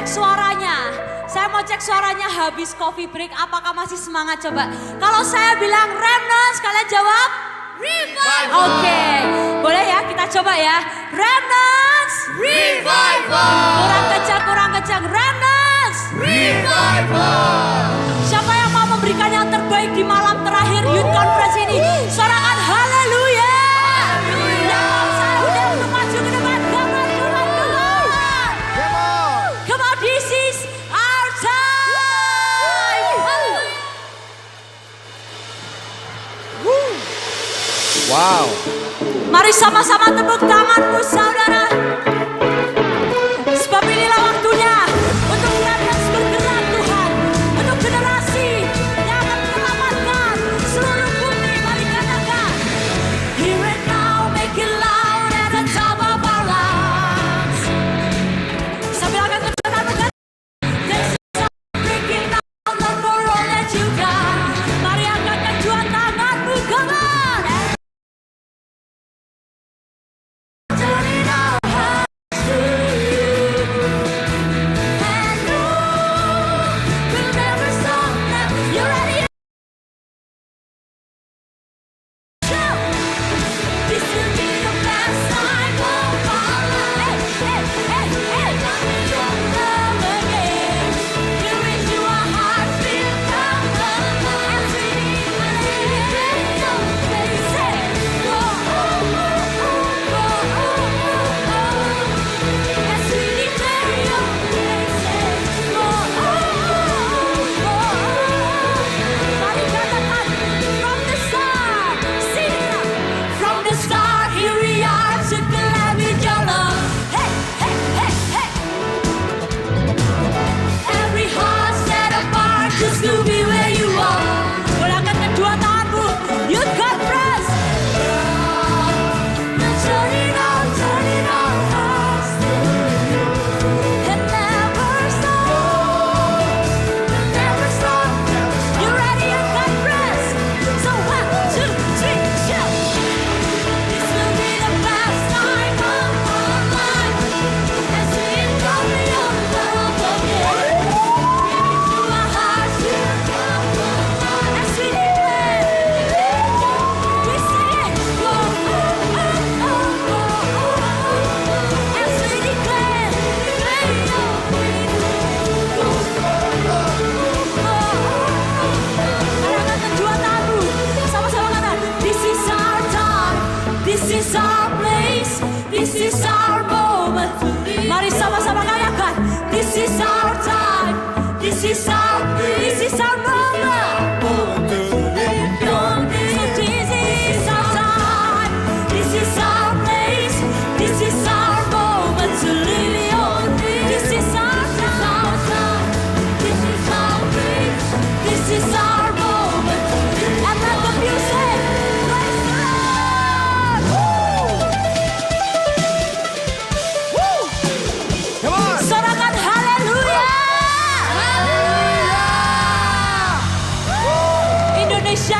suaranya. Saya mau cek suaranya habis coffee break. Apakah masih semangat coba? Kalau saya bilang Remnants, kalian jawab? Revival. Oke, boleh ya kita coba ya. Remnants, Revival. kurang kencang. Remnants, Revival. siapa yang mau memberikan yang terbaik di malam terakhir Youth Conference ini? Sorakan haleluya. This is our time. Wow. Mari sama-sama tepuk tanganmu saudara. Sebab inilah waktunya untuk Remnants bergerak Tuhan. Untuk generasi yang akan menyelamatkan seluruh bumi. Mari katakan. Hear it now, make it loud at the top of our lungs. Sambil akan kedatangan berkata. Breaking down the world that you got. Mari angkatkan dua tanganmu, come on.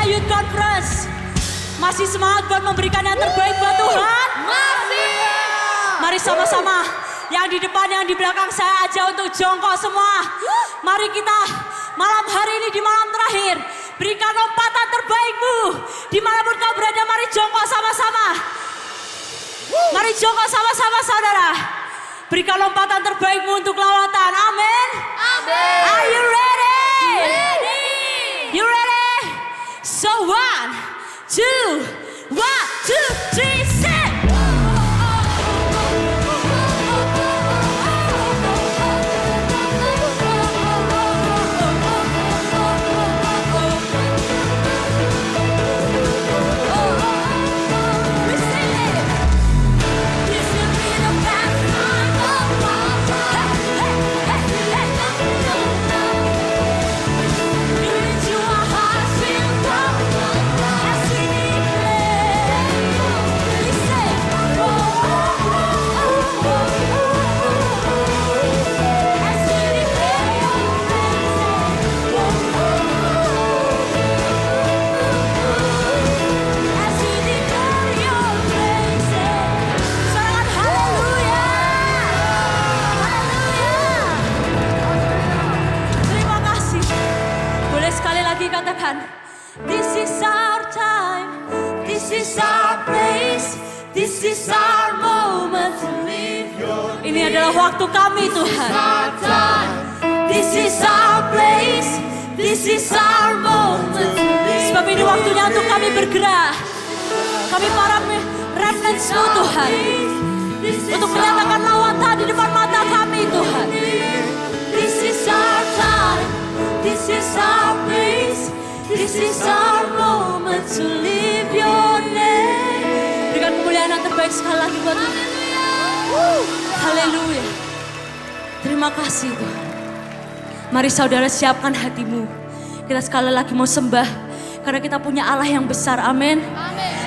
Youth Conference masih semangat buat memberikan yang terbaik buat Tuhan? Masih. Mari sama-sama yang di depan, yang di belakang saya aja untuk jongkok semua. Mari kita malam hari ini di malam terakhir berikan lompatan terbaikmu. Dimanapun kau berada, mari jongkok sama-sama. Mari jongkok sama-sama saudara. Berikan lompatan terbaikmu untuk lawatan. Amin. Amin. Are you ready? Ready. You ready? So 1, 2, 1, 2, 3, set. Hey, hey, hey. Tuhan. This is our time, this is our place, this is our moment to live your name. Ini adalah waktu kami Tuhan. This is our place, this is our moment to live. Sebab ini waktunya untuk kami bergerak. Kami para remnants-Mu Tuhan. Untuk menyatakan lawatan di depan mata kami Tuhan. This is our time, this is our place, this is our moment to live your name. Berikan kemuliaan yang terbaik sekali lagi buat Tuhan. Haleluya. Terima kasih Tuhan. Mari saudara siapkan hatimu. Kita sekali lagi mau sembah. Karena kita punya Allah yang besar, amin.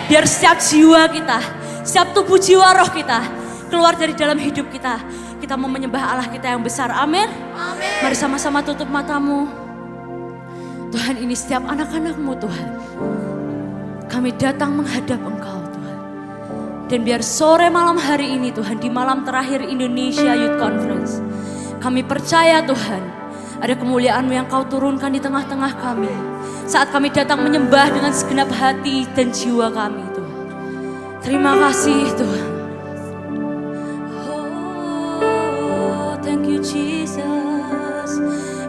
Biar setiap jiwa kita, setiap tubuh jiwa roh kita keluar dari dalam hidup kita. Kita mau menyembah Allah kita yang besar, amin. Mari sama-sama tutup matamu. Tuhan, ini setiap anak-anak-Mu Tuhan. Kami datang menghadap Engkau Tuhan. Dan biar sore malam hari ini Tuhan, di malam terakhir Indonesia Youth Conference, kami percaya Tuhan, ada kemuliaan-Mu yang Kau turunkan di tengah-tengah kami. Saat kami datang menyembah dengan segenap hati dan jiwa kami Tuhan. Terima kasih Tuhan. Oh, thank you Jesus.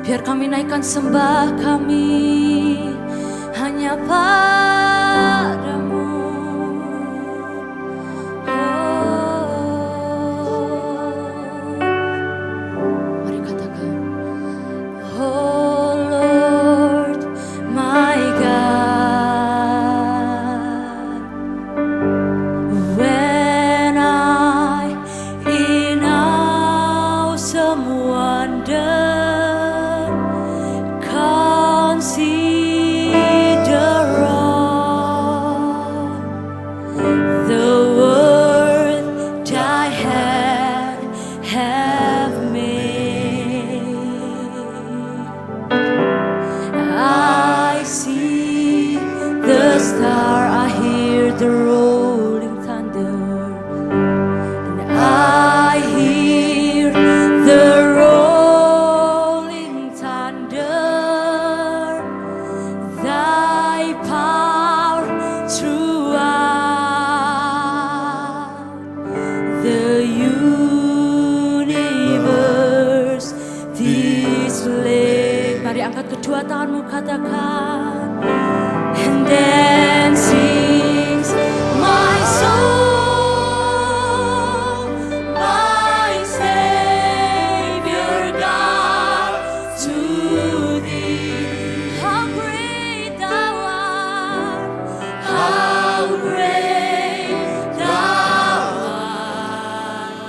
Biar kami naikkan sembah kami hanya padamu. Mari katakan, oh Lord my God, when I in awesome wonder consider all the world Thy hand have made. I see the star, I hear the rolling thunder, and I hear the rolling thunder, Thy power throughout the universe display. Mari angkat kedua tanganmu, katakan, and then sings my soul, my Savior God, to Thee. How great Thou art, how great Thou art,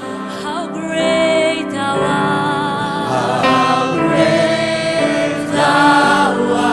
how great Thou art, how great Thou art.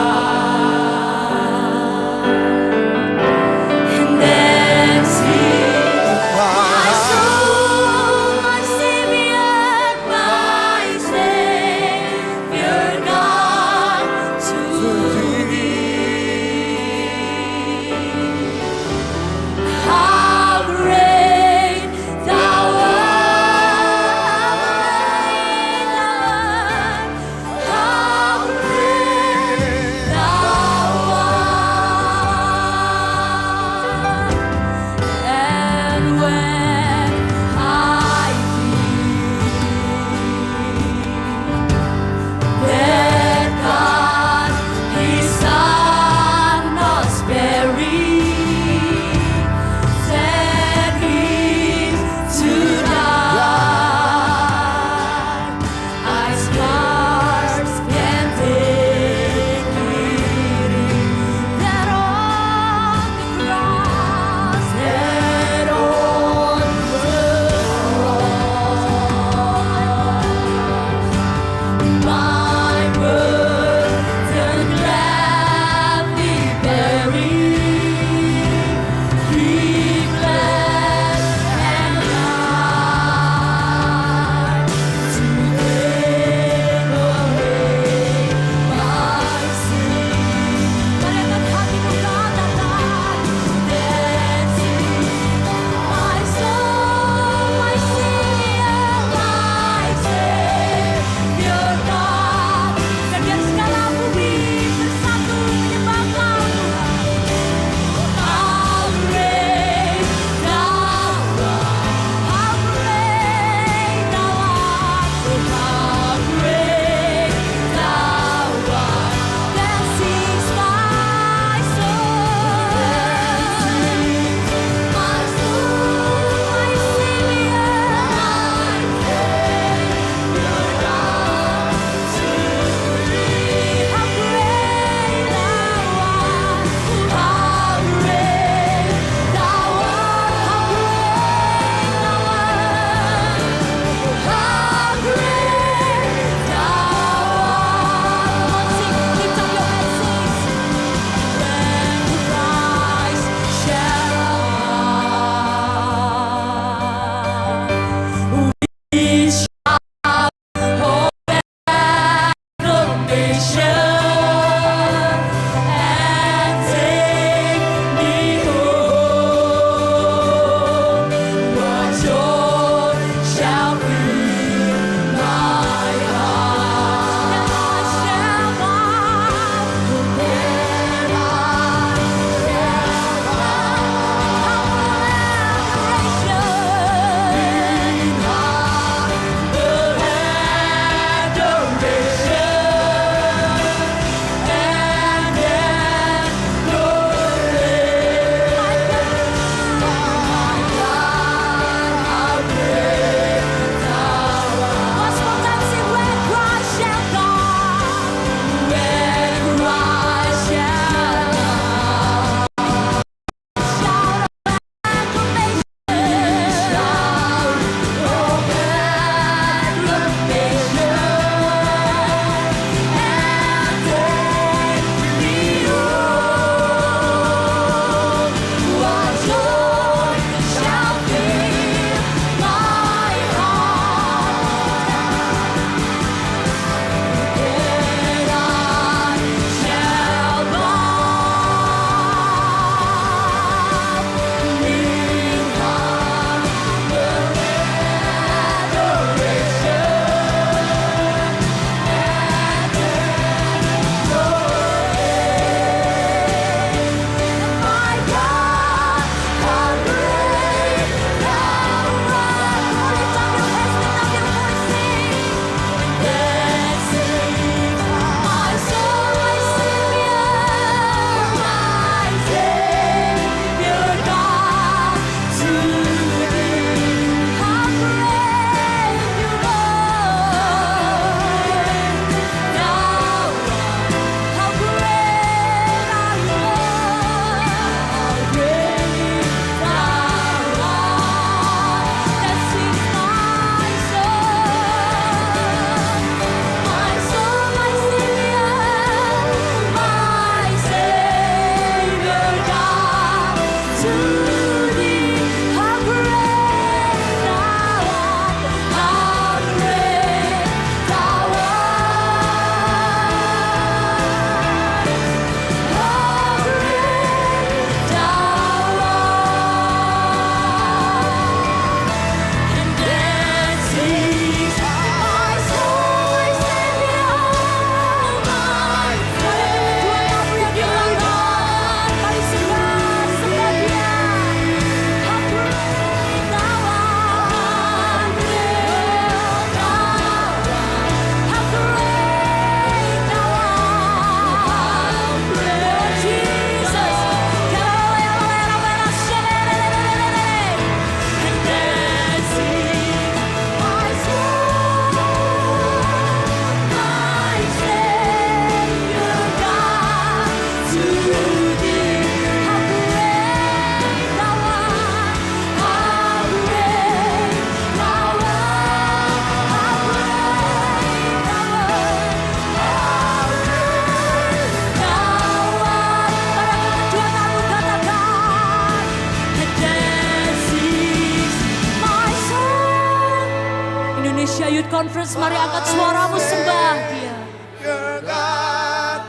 Terus mari angkat suaramu sembah Dia. Your God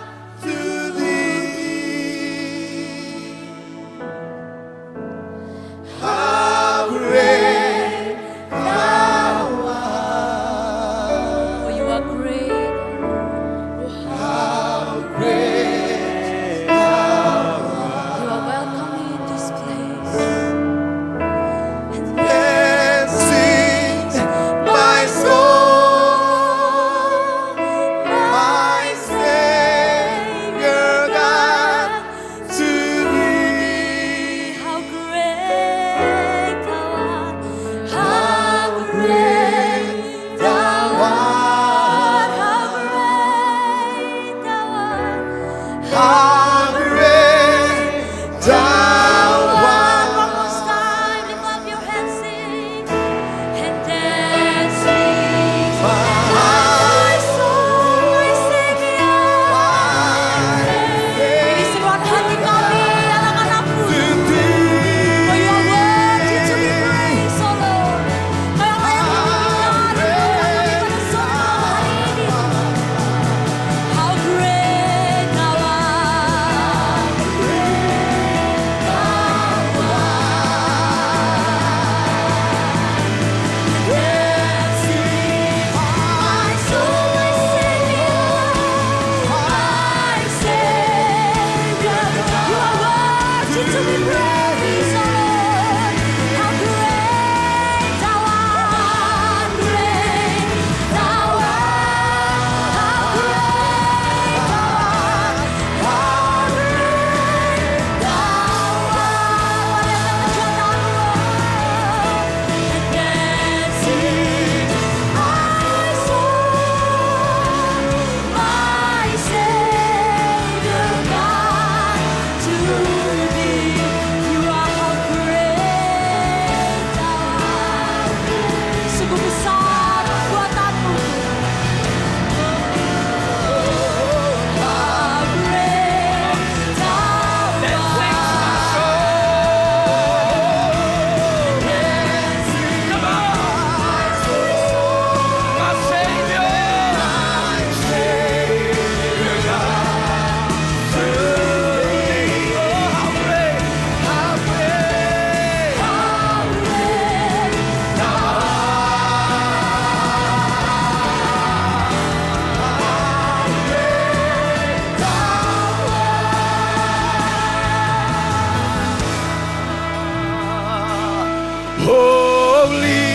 to thee. How great thou art. Oh, you are great. How great thou art. You are welcome in this place. And sings my soul, my Savior God to thee. How great thou art. How great thou art. How great thou art. How great thou One more art. time, lift up your hands, sing. And then sing. My soul, my Savior. Ini seruan hati kami, anak-anakmu. To For thee. you are worthy to be praised, oh Lord. Kau yang layak dimuliakan, kami pada sore malam hari ini. How great thou art. Yes, my soul, my Savior, my Savior. You are worthy to be praised, oh Lord. How great thou art, great thou art. How great thou art, how great thou art. Sungguh besar buatanmu. How great thou Holy,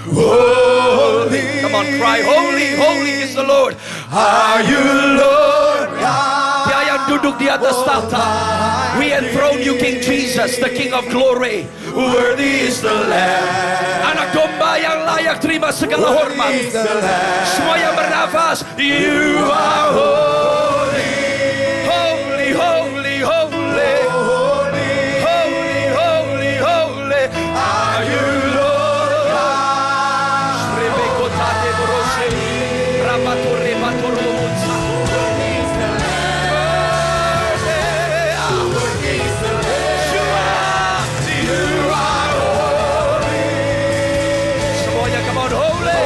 holy. Come on, cry, holy, holy is the Lord. Are you Lord God? Dia yang duduk di atas tahta. We enthrone you, King Jesus, the King of glory. Worthy is the Lamb. Anak domba yang layak terima segala hormat. Worthy is the Lamb. Semua yang bernafas, you are holy, holy, holy, holy, Holy, holy, holy, holy. are you Lord God? Rebekotate borose, rabatore batoromutsa. Worthy is the Lamb. Worthy is the Lamb. You are holy. Semuanya come on, holy.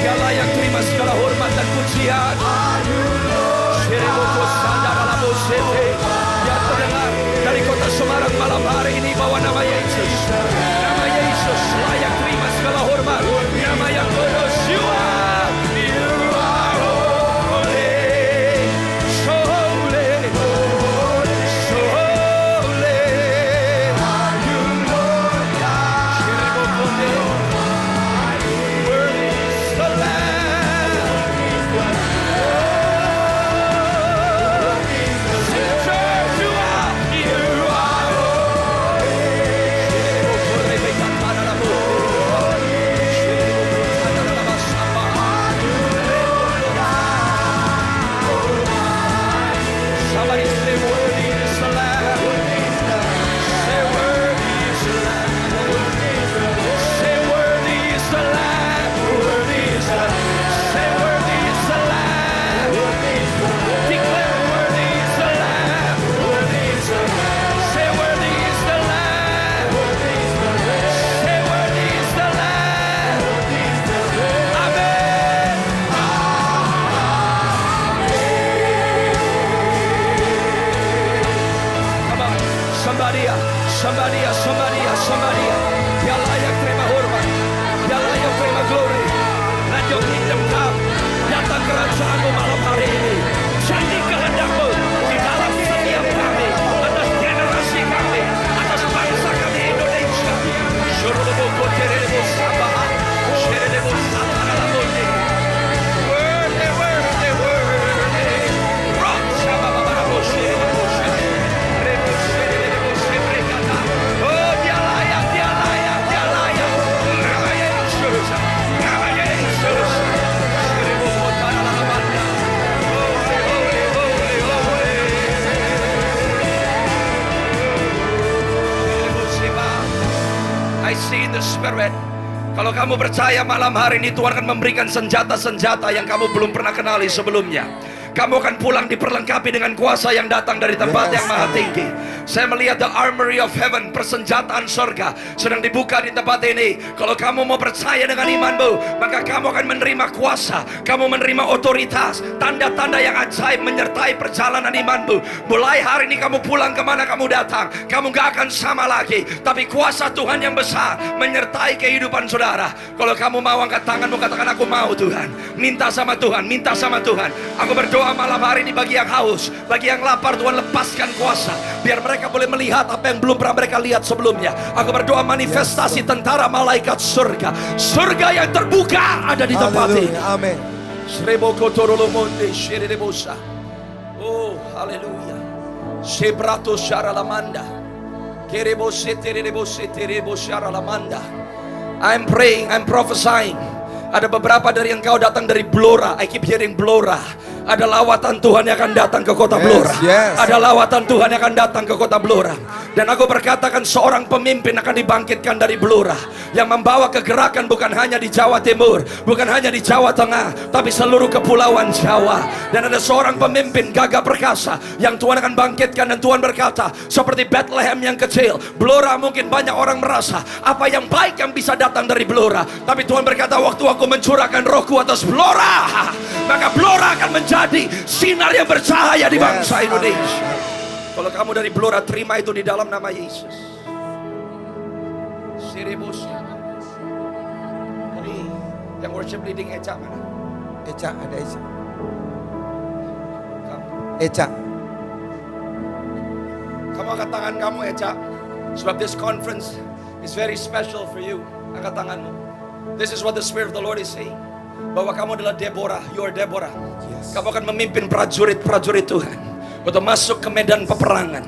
Dia layak terima segala hormat dan pujian. Shereboko sandaralabosete. Yang terdengar dari kota Semarang malam hari ini bahwa nama Yesus, nama Yesus layak terima segala hormat. Nama yang kudus, you are holy, so holy, so holy. Are you Lord God? Shereboko, worthy is the Lamb. Church, you are holy. kamu percaya malam hari ini Tuhan akan memberikan senjata-senjata yang kamu belum pernah kenali sebelumnya. Kamu akan pulang diperlengkapi dengan kuasa yang datang dari tempat yang maha tinggi. Saya melihat the armory of heaven, persenjataan surga sedang dibuka di tempat ini. Kalau kamu mau percaya dengan imanmu, maka kamu akan menerima kuasa, kamu menerima otoritas, tanda-tanda yang ajaib menyertai perjalanan imanmu. Mulai hari ini kamu pulang kemana kamu datang, kamu gak akan sama lagi. Tapi kuasa Tuhan yang besar menyertai kehidupan saudara. Kalau kamu mau angkat tanganmu, katakan aku mau Tuhan. Minta sama Tuhan, minta sama Tuhan. Aku berdoa malam hari ini bagi yang haus, bagi yang lapar, Tuhan lepaskan kuasa biar mereka boleh melihat apa yang belum pernah mereka lihat sebelumnya. Aku berdoa manifestasi tentara malaikat surga, surga yang terbuka ada di tempat ini. Amin. Oh haleluya. Sebrato syaralamanda. I'm praying, I'm prophesying. Ada beberapa dari engkau datang dari Blora. I keep hearing Blora. Ada lawatan Tuhan yang akan datang ke kota Blora. Ada lawatan Tuhan yang akan datang ke kota Blora. Dan aku berkatakan seorang pemimpin akan dibangkitkan dari Blora, yang membawa kegerakan bukan hanya di Jawa Timur, bukan hanya di Jawa Tengah, tapi seluruh kepulauan Jawa. Dan ada seorang pemimpin gagah perkasa yang Tuhan akan bangkitkan. Dan Tuhan berkata, seperti Bethlehem yang kecil, Blora mungkin banyak orang merasa apa yang baik yang bisa datang dari Blora. Tapi Tuhan berkata, waktu aku mencurahkan rohku atas Blora, maka Blora akan menjadi sinar yang bercahaya di bangsa Indonesia. Kalau kamu dari Blora, terima itu di dalam nama Yesus. Jadi yang worship leading Eca mana? Eca, ada Eca. Kamu. Eca. Kamu angkat tangan kamu Eca. Sebab this conference is very special for you. Angkat tanganmu. This is what the Spirit of the Lord is saying. Bahwa kamu adalah Deborah. You are Deborah. Yes. Kamu akan memimpin prajurit-prajurit Tuhan untuk masuk ke medan peperangan.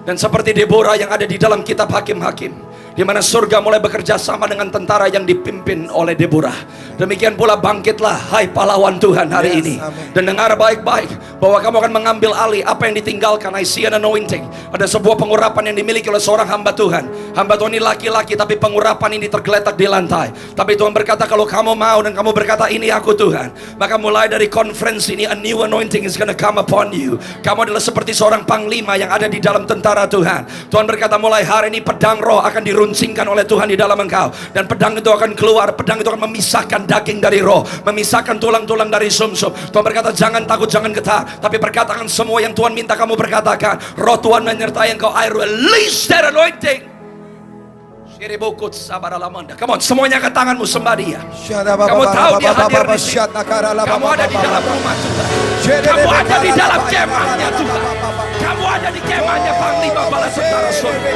Dan seperti Deborah yang ada di dalam kitab Hakim-Hakim, di mana surga mulai bekerja sama dengan tentara yang dipimpin oleh Deborah. Demikian pula bangkitlah hai pahlawan Tuhan hari ini. Amen. Dan dengar baik-baik bahwa kamu akan mengambil alih apa yang ditinggalkan. I see an anointing. Ada sebuah pengurapan yang dimiliki oleh seorang hamba Tuhan. Hamba Tuhan ini laki-laki, tapi pengurapan ini tergeletak di lantai. Tapi Tuhan berkata, kalau kamu mau dan kamu berkata ini aku Tuhan, maka mulai dari conference ini a new anointing is gonna come upon you. Kamu adalah seperti seorang panglima yang ada di dalam tentara Tuhan. Tuhan berkata, mulai hari ini pedang roh akan diruncingkan oleh Tuhan di dalam engkau. Dan pedang itu akan keluar. Pedang itu akan memisahkan daging dari roh, memisahkan tulang-tulang dari sumsum. Tuhan berkata, jangan takut, jangan getar, tapi perkatakan semua yang Tuhan minta kamu perkatakan. Roh Tuhan menyertai engkau. I release that anointing. Come on, semuanya ke tanganmu, sembah Dia. Kamu tahu Dia hadir di sini. Kamu ada di dalam rumah Tuhan. Kamu ada di dalam kemahnya Tuhan. Kamu ada di kemahnya Panglima Bala Tentara Surga.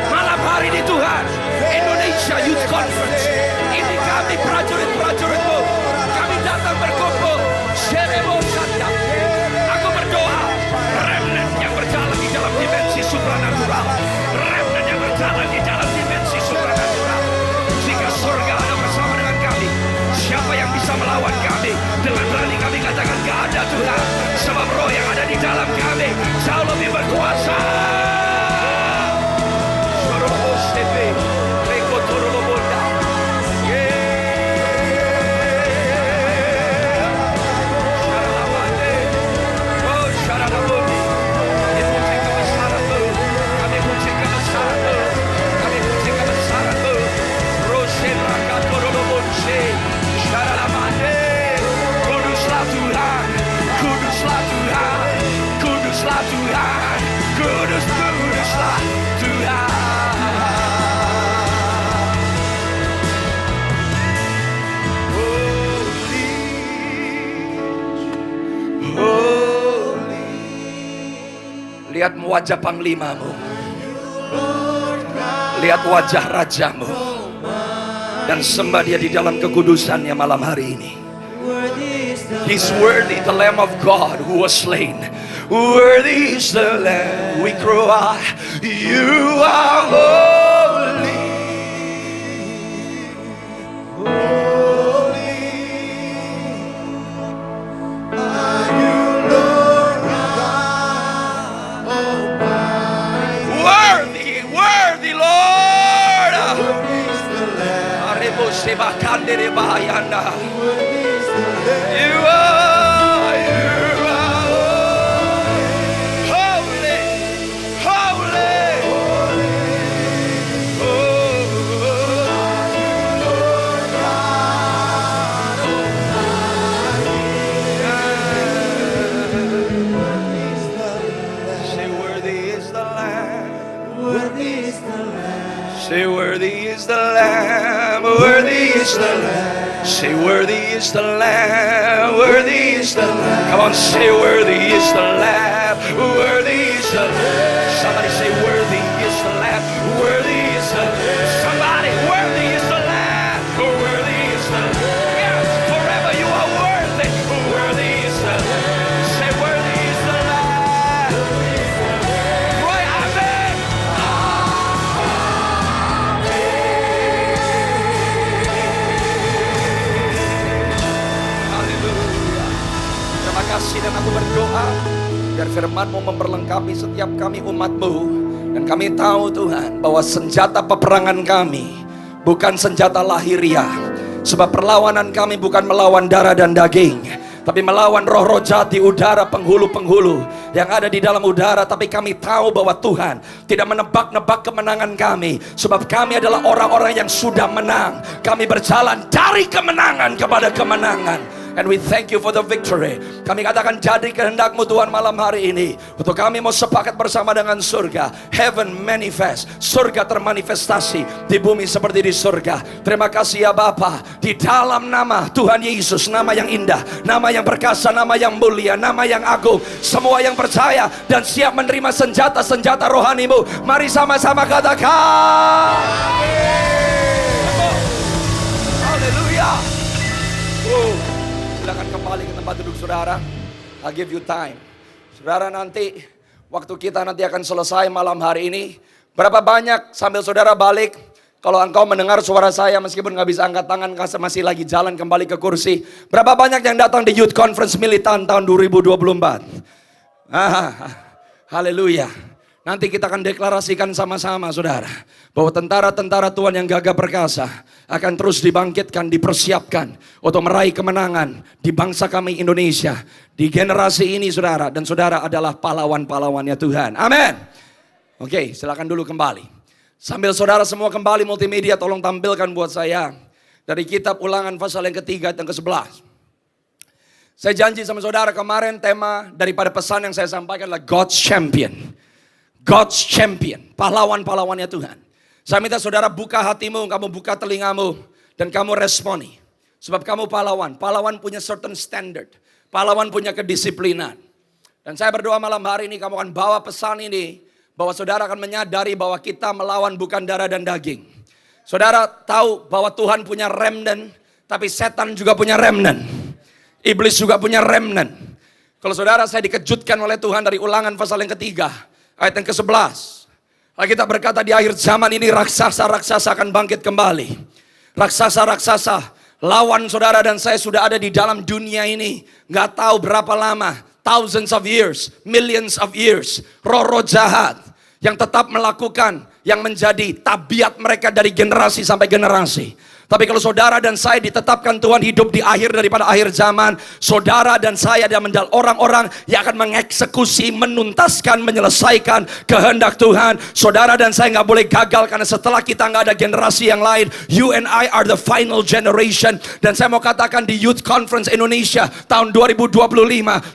Malam hari ini Tuhan, Indonesia Youth Conference, ini kami prajurit-prajuritmu. Kami datang berkumpul. Aku berdoa, remnant yang berjalan di dalam dimensi supranatural, remnant yang berjalan di dalam dimensi supranatural. Jika surga ada bersama dengan kami, siapa yang bisa melawan kami? Dengan berani kami katakan, gak ada Tuhan. Sebab roh yang ada di dalam kami jauh lebih berkuasa. Lihat wajah panglimamu, lihat wajah rajamu, dan sembah Dia di dalam kekudusannya malam hari ini. He's worthy, the Lamb of God who was slain. Worthy is the Lamb. We cry, you are holy. Sebakandere bahayanda. You are holy, holy. Say worthy is the Lamb. Say worthy is the Lamb. Worthy is the Lamb. Say worthy is the Lamb. Worthy is the Lamb. Come on, say worthy is the Lamb. Worthy is the Lamb. Somebody say worthy is the Lamb. Worthy is the Lamb. Somebody, worthy is the Lamb. Worthy is the Lamb. Yes, forever you are worthy. Worthy is the Lamb. Say worthy is the Lamb. Cry amen. Haleluya. Terima kasih dan aku berdoa biar firman-Mu memperlengkapi setiap kami umat-Mu. Dan kami tahu Tuhan bahwa senjata peperangan kami bukan senjata lahiriah. Sebab perlawanan kami bukan melawan darah dan daging, tapi melawan roh-roh jahat di udara, penghulu-penghulu yang ada di dalam udara. Tapi kami tahu bahwa Tuhan tidak menebak-nebak kemenangan kami, sebab kami adalah orang-orang yang sudah menang. Kami berjalan dari kemenangan kepada kemenangan. And we thank you for the victory. Kami katakan jadi kehendak-Mu Tuhan malam hari ini. Untuk kami mau sepakat bersama dengan surga. Heaven manifest. Surga termanifestasi di bumi seperti di surga. Terima kasih ya Bapa. Di dalam nama Tuhan Yesus, nama yang indah, nama yang perkasa, nama yang mulia, nama yang agung. Semua yang percaya dan siap menerima senjata-senjata rohani-Mu, mari sama-sama katakan. Haleluya. Silakan kembali ke tempat duduk saudara. I'll give you time. Saudara, nanti waktu kita nanti akan selesai malam hari ini. Berapa banyak sambil saudara balik, kalau engkau mendengar suara saya meskipun gak bisa angkat tangan karena masih lagi jalan kembali ke kursi. Berapa banyak yang datang di Youth Conference Militan tahun 2024? Haleluya. Nanti kita akan deklarasikan sama-sama saudara, bahwa tentara-tentara Tuhan yang gagah perkasa akan terus dibangkitkan, dipersiapkan untuk meraih kemenangan di bangsa kami Indonesia, di generasi ini saudara. Dan saudara adalah pahlawan-pahlawannya Tuhan. Amin. Oke, silakan dulu kembali. Sambil saudara semua kembali, multimedia tolong tampilkan buat saya dari kitab Ulangan pasal yang ketiga dan ke-11. Saya janji sama saudara kemarin tema daripada pesan yang saya sampaikan adalah God's Champion. God's Champion, pahlawan-pahlawannya Tuhan. Saya minta saudara buka hatimu, kamu buka telingamu, dan kamu responi. Sebab kamu pahlawan. Pahlawan punya certain standard. Pahlawan punya kedisiplinan. Dan saya berdoa malam hari ini kamu akan bawa pesan ini, bahwa saudara akan menyadari bahwa kita melawan bukan darah dan daging. Saudara tahu bahwa Tuhan punya remnant, tapi setan juga punya remnant. Iblis juga punya remnant. Kalau saudara, saya dikejutkan oleh Tuhan dari Ulangan pasal yang ketiga. Ayat yang ke-11. Alkitab berkata di akhir zaman ini raksasa-raksasa akan bangkit kembali. Raksasa-raksasa lawan saudara dan saya sudah ada di dalam dunia ini. Gak tahu berapa lama. Thousands of years. Millions of years. Roh-roh jahat yang tetap melakukan yang menjadi tabiat mereka dari generasi sampai generasi. Tapi kalau saudara dan saya ditetapkan Tuhan hidup di akhir daripada akhir zaman, saudara dan saya adalah orang-orang yang akan mengeksekusi, menuntaskan, menyelesaikan kehendak Tuhan. Saudara dan saya nggak boleh gagal, karena setelah kita nggak ada generasi yang lain. You and I are the final generation. Dan saya mau katakan di Youth Conference Indonesia tahun 2025,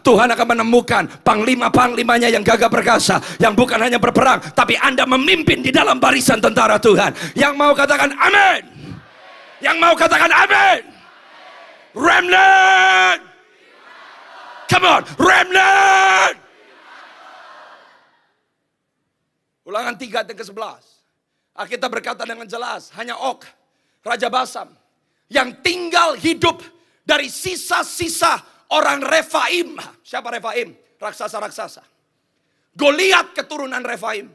Tuhan akan menemukan panglima-panglimanya yang gagah perkasa, yang bukan hanya berperang, tapi Anda memimpin di dalam barisan tentara Tuhan. Yang mau katakan amin. Yang mau katakan amin. Remnant. Come on, remnant. Ulangan 3 ayat ke-11. Alkitab berkata dengan jelas, hanya Og, Raja Basam, yang tinggal hidup dari sisa-sisa orang Refaim. Siapa Refaim? Raksasa-raksasa. Goliat keturunan Refaim.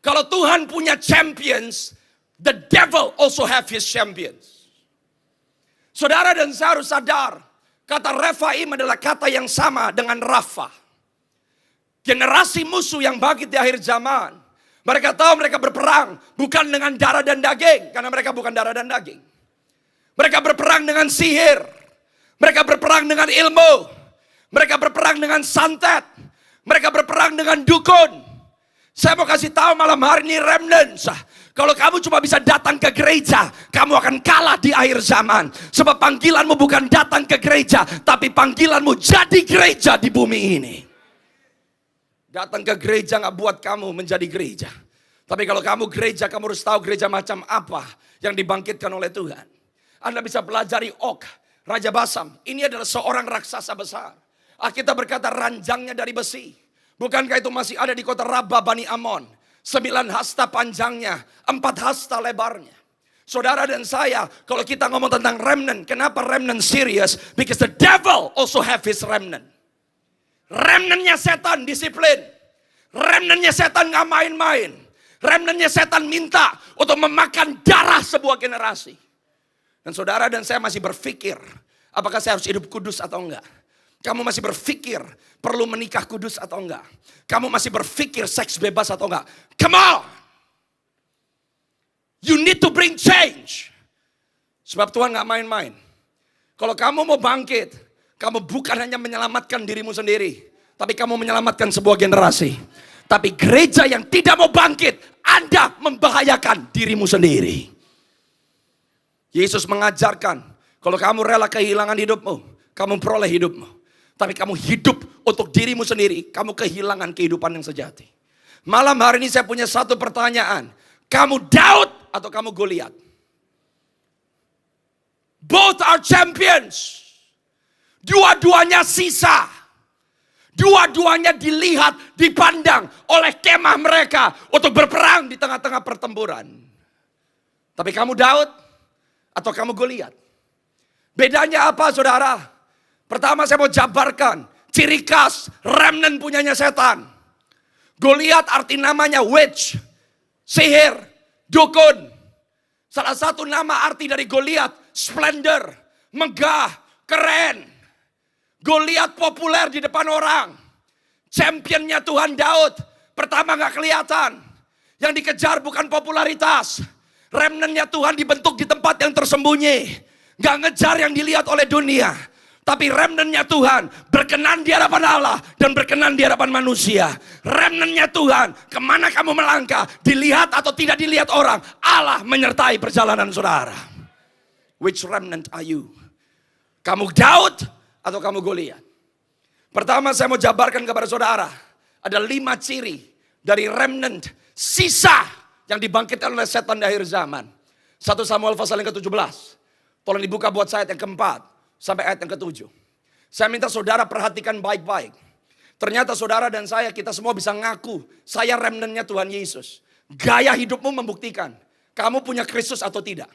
Kalau Tuhan punya champions, the devil also have his champions. Saudara dan saya harus sadar, kata Refaim adalah kata yang sama dengan Rafa. Generasi musuh yang bangkit di akhir zaman Mereka tahu mereka berperang bukan dengan darah dan daging. Karena mereka bukan darah dan daging. Mereka berperang dengan sihir. Mereka berperang dengan ilmu. Mereka berperang dengan santet. Mereka berperang dengan dukun. Saya mau kasih tahu malam hari ini remnants. Kalau kamu cuma bisa datang ke gereja, kamu akan kalah di akhir zaman. Sebab panggilanmu bukan datang ke gereja, tapi panggilanmu jadi gereja di bumi ini. Datang ke gereja gak buat kamu menjadi gereja. Tapi kalau kamu gereja, kamu harus tahu gereja macam apa yang dibangkitkan oleh Tuhan. Anda bisa pelajari Og, Raja Basam. Ini adalah seorang raksasa besar. Alkitab berkata ranjangnya dari besi. Bukankah itu masih ada di kota Rabba Bani Amon? 9 hasta panjangnya, 4 hasta lebarnya. Saudara dan saya, kalau kita ngomong tentang remnant, kenapa remnant serious? Because the devil also have his remnant. Remnantnya setan disiplin. Remnantnya setan gak main-main. Remnantnya setan minta untuk memakan darah sebuah generasi. Dan saudara dan saya masih berpikir, apakah saya harus hidup kudus atau enggak? Kamu masih berpikir perlu menikah kudus atau enggak? Kamu masih berpikir seks bebas atau enggak? Come on! You need to bring change. Sebab Tuhan gak main-main. Kalau kamu mau bangkit, kamu bukan hanya menyelamatkan dirimu sendiri, tapi kamu menyelamatkan sebuah generasi. Tapi gereja yang tidak mau bangkit, Anda membahayakan dirimu sendiri. Yesus mengajarkan, kalau kamu rela kehilangan hidupmu, kamu peroleh hidupmu. Tapi kamu hidup untuk dirimu sendiri, kamu kehilangan kehidupan yang sejati. Malam hari ini saya punya satu pertanyaan. Kamu Daud atau kamu Goliat? Both are champions. Dua-duanya sisa. Dua-duanya dilihat, dipandang oleh kemah mereka untuk berperang di tengah-tengah pertempuran. Tapi kamu Daud atau kamu Goliat? Bedanya apa saudara? Pertama saya mau jabarkan ciri khas remnant punyanya setan. Goliat arti namanya witch, sihir, dukun. Salah satu nama arti dari Goliat, splendor, megah, keren. Goliat populer di depan orang. Championnya Tuhan Daud. Pertama gak kelihatan. Yang dikejar bukan popularitas. Remnantnya Tuhan dibentuk di tempat yang tersembunyi. Gak ngejar yang dilihat oleh dunia. Tapi remnantnya Tuhan berkenan di hadapan Allah dan berkenan di hadapan manusia. Remnantnya Tuhan, kemana kamu melangkah, dilihat atau tidak dilihat orang, Allah menyertai perjalanan saudara. Which remnant are you? Kamu Daud atau kamu Goliat? Pertama saya mau jabarkan kepada saudara, ada 5 ciri dari remnant sisa yang dibangkitkan oleh setan di akhir zaman. 1 Samuel pasal yang ke-17. Tolong dibuka buat saya ayat yang ke-4 sampai ayat yang ke-7. Saya minta saudara perhatikan baik-baik. Ternyata saudara dan saya, kita semua bisa ngaku, saya remnantnya Tuhan Yesus. Gaya hidupmu membuktikan, kamu punya Kristus atau tidak.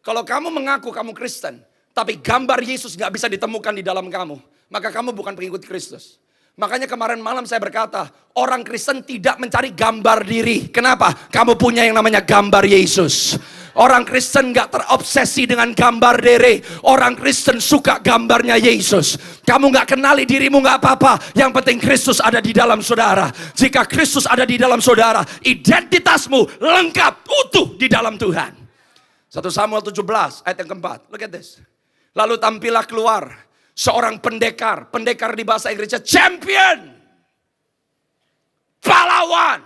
Kalau kamu mengaku kamu Kristen, tapi gambar Yesus gak bisa ditemukan di dalam kamu, maka kamu bukan pengikut Kristus. Makanya kemarin malam saya berkata, orang Kristen tidak mencari gambar diri. Kenapa? Kamu punya yang namanya gambar Yesus. Orang Kristen gak terobsesi dengan gambar diri. Orang Kristen suka gambarnya Yesus. Kamu gak kenali dirimu gak apa-apa. Yang penting Kristus ada di dalam saudara. Jika Kristus ada di dalam saudara, identitasmu lengkap, utuh di dalam Tuhan. 1 Samuel 17 ayat yang ke-4. Look at this. Lalu tampillah keluar seorang pendekar. Pendekar di bahasa Inggrisnya champion. Pahlawan.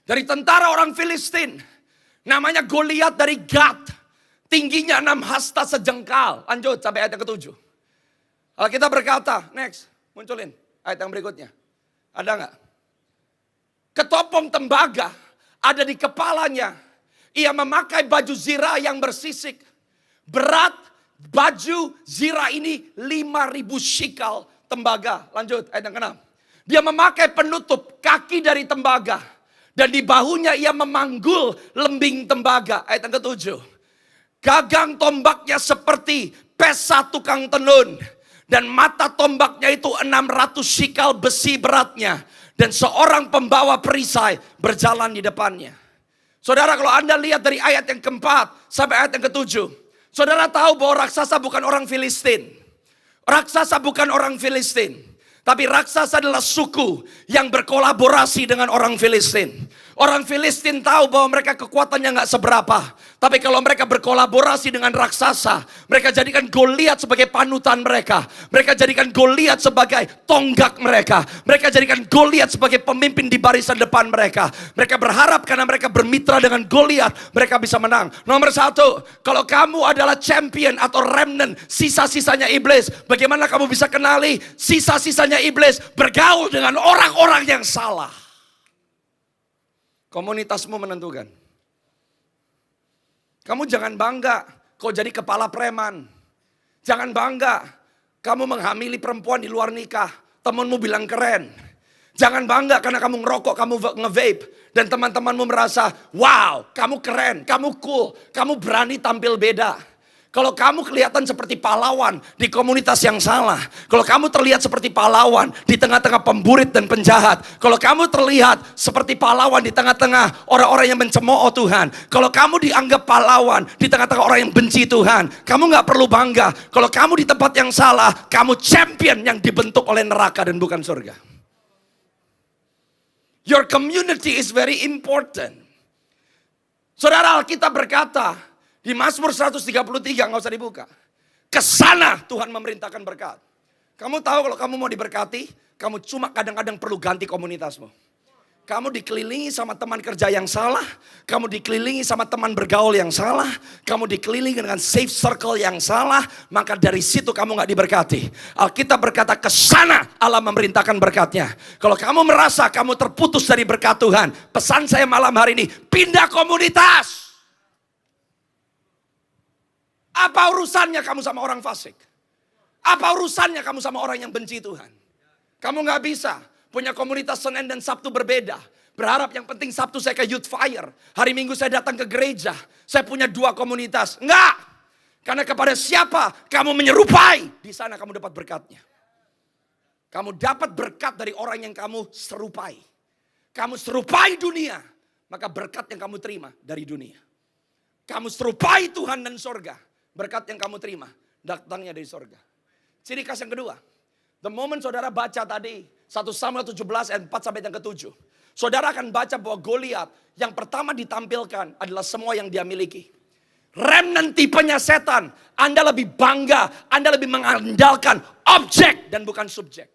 Dari tentara orang Filistin. Namanya Goliat dari Gat. Tingginya 6 hasta sejengkal. Lanjut sampai ayat yang ke-7. Alkitab berkata, next, munculin ayat yang berikutnya. Ada nggak? Ketopong tembaga ada di kepalanya. Ia memakai baju zirah yang bersisik. Berat baju zirah ini 5.000 shikal tembaga. Lanjut ayat yang ke-6. Dia memakai penutup kaki dari tembaga. Dan di bahunya ia memanggul lembing tembaga. Ayat yang ke-7. Gagang tombaknya seperti pesa tukang tenun. Dan mata tombaknya itu 600 shikal besi beratnya. Dan seorang pembawa perisai berjalan di depannya. Saudara, kalau Anda lihat dari ayat yang ke-4 sampai ayat yang ke-7. Saudara tahu bahwa raksasa bukan orang Filistin. Raksasa bukan orang Filistin. Tapi raksasa adalah suku yang berkolaborasi dengan orang Filistin. Orang Filistin tahu bahwa mereka kekuatannya nggak seberapa. Tapi kalau mereka berkolaborasi dengan raksasa, mereka jadikan Goliat sebagai panutan mereka. Mereka jadikan Goliat sebagai tonggak mereka. Mereka jadikan Goliat sebagai pemimpin di barisan depan mereka. Mereka berharap karena mereka bermitra dengan Goliat, mereka bisa menang. Nomor satu, kalau kamu adalah champion atau remnant, sisa-sisanya iblis, bagaimana kamu bisa kenali sisa-sisanya iblis? Bergaul dengan orang-orang yang salah. Komunitasmu menentukan. Kamu jangan bangga kau jadi kepala preman. Jangan bangga kamu menghamili perempuan di luar nikah. Temanmu bilang keren. Jangan bangga karena kamu ngerokok, kamu nge-vape. Dan teman-temanmu merasa, wow, kamu keren, kamu cool, kamu berani tampil beda. Kalau kamu kelihatan seperti pahlawan di komunitas yang salah. Kalau kamu terlihat seperti pahlawan di tengah-tengah pemburit dan penjahat. Kalau kamu terlihat seperti pahlawan di tengah-tengah orang-orang yang mencemooh Tuhan. Kalau kamu dianggap pahlawan di tengah-tengah orang yang benci Tuhan. Kamu gak perlu bangga. Kalau kamu di tempat yang salah, kamu champion yang dibentuk oleh neraka dan bukan surga. Your community is very important. Saudara, Alkitab berkata, di Mazmur 133, nggak usah dibuka. Kesana Tuhan memerintahkan berkat. Kamu tahu kalau kamu mau diberkati, kamu cuma kadang-kadang perlu ganti komunitasmu. Kamu dikelilingi sama teman kerja yang salah, kamu dikelilingi sama teman bergaul yang salah, kamu dikelilingi dengan safe circle yang salah, maka dari situ kamu nggak diberkati. Alkitab berkata kesana Allah memerintahkan berkatnya. Kalau kamu merasa kamu terputus dari berkat Tuhan, pesan saya malam hari ini, pindah komunitas. Apa urusannya kamu sama orang fasik? Apa urusannya kamu sama orang yang benci Tuhan? Kamu gak bisa punya komunitas Senin dan Sabtu berbeda. Berharap yang penting Sabtu saya ke Youth Fire. Hari Minggu saya datang ke gereja. Saya punya 2 komunitas. Enggak. Karena kepada siapa kamu menyerupai, di sana kamu dapat berkatnya. Kamu dapat berkat dari orang yang kamu serupai. Kamu serupai dunia, maka berkat yang kamu terima dari dunia. Kamu serupai Tuhan dan sorga. Berkat yang kamu terima, datangnya dari sorga. Ciri khas yang kedua. The moment saudara baca tadi, 1 Samuel 17 ayat 4 sampai yang ke-7. Saudara akan baca bahwa Goliat yang pertama ditampilkan adalah semua yang dia miliki. Remnant tipenya setan. Anda lebih bangga, Anda lebih mengandalkan objek dan bukan subjek.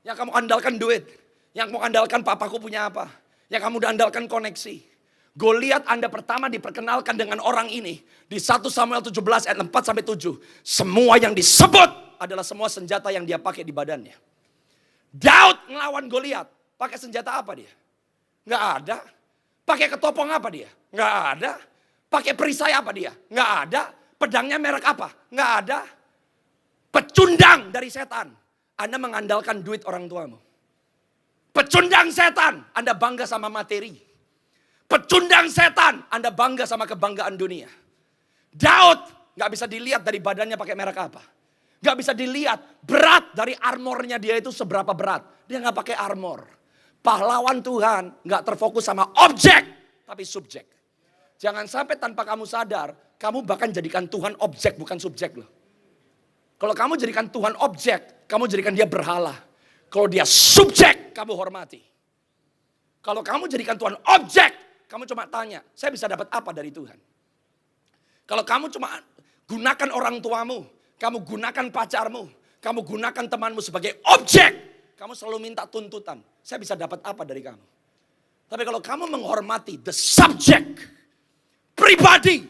Yang kamu andalkan duit. Yang kamu andalkan papaku punya apa. Yang kamu andalkan koneksi. Goliat Anda pertama diperkenalkan dengan orang ini. Di 1 Samuel 17 ayat 4 sampai 7. Semua yang disebut adalah semua senjata yang dia pakai di badannya. Daud ngelawan Goliat. Pakai senjata apa dia? Nggak ada. Pakai ketopong apa dia? Nggak ada. Pakai perisai apa dia? Nggak ada. Pedangnya merek apa? Nggak ada. Pecundang dari setan. Anda mengandalkan duit orang tuamu. Pecundang setan. Anda bangga sama materi. Pecundang setan, Anda bangga sama kebanggaan dunia. Daud gak bisa dilihat dari badannya pakai merek apa. Gak bisa dilihat berat dari armornya dia itu seberapa berat. Dia gak pakai armor. Pahlawan Tuhan gak terfokus sama objek, tapi subjek. Jangan sampai tanpa kamu sadar, kamu bahkan jadikan Tuhan objek bukan subjek loh. Kalau kamu jadikan Tuhan objek, kamu jadikan dia berhala. Kalau dia subjek, kamu hormati. Kalau kamu jadikan Tuhan objek, kamu cuma tanya, saya bisa dapat apa dari Tuhan? Kalau kamu cuma gunakan orang tuamu, kamu gunakan pacarmu, kamu gunakan temanmu sebagai objek, kamu selalu minta tuntutan. Saya bisa dapat apa dari kamu? Tapi kalau kamu menghormati the subject, pribadi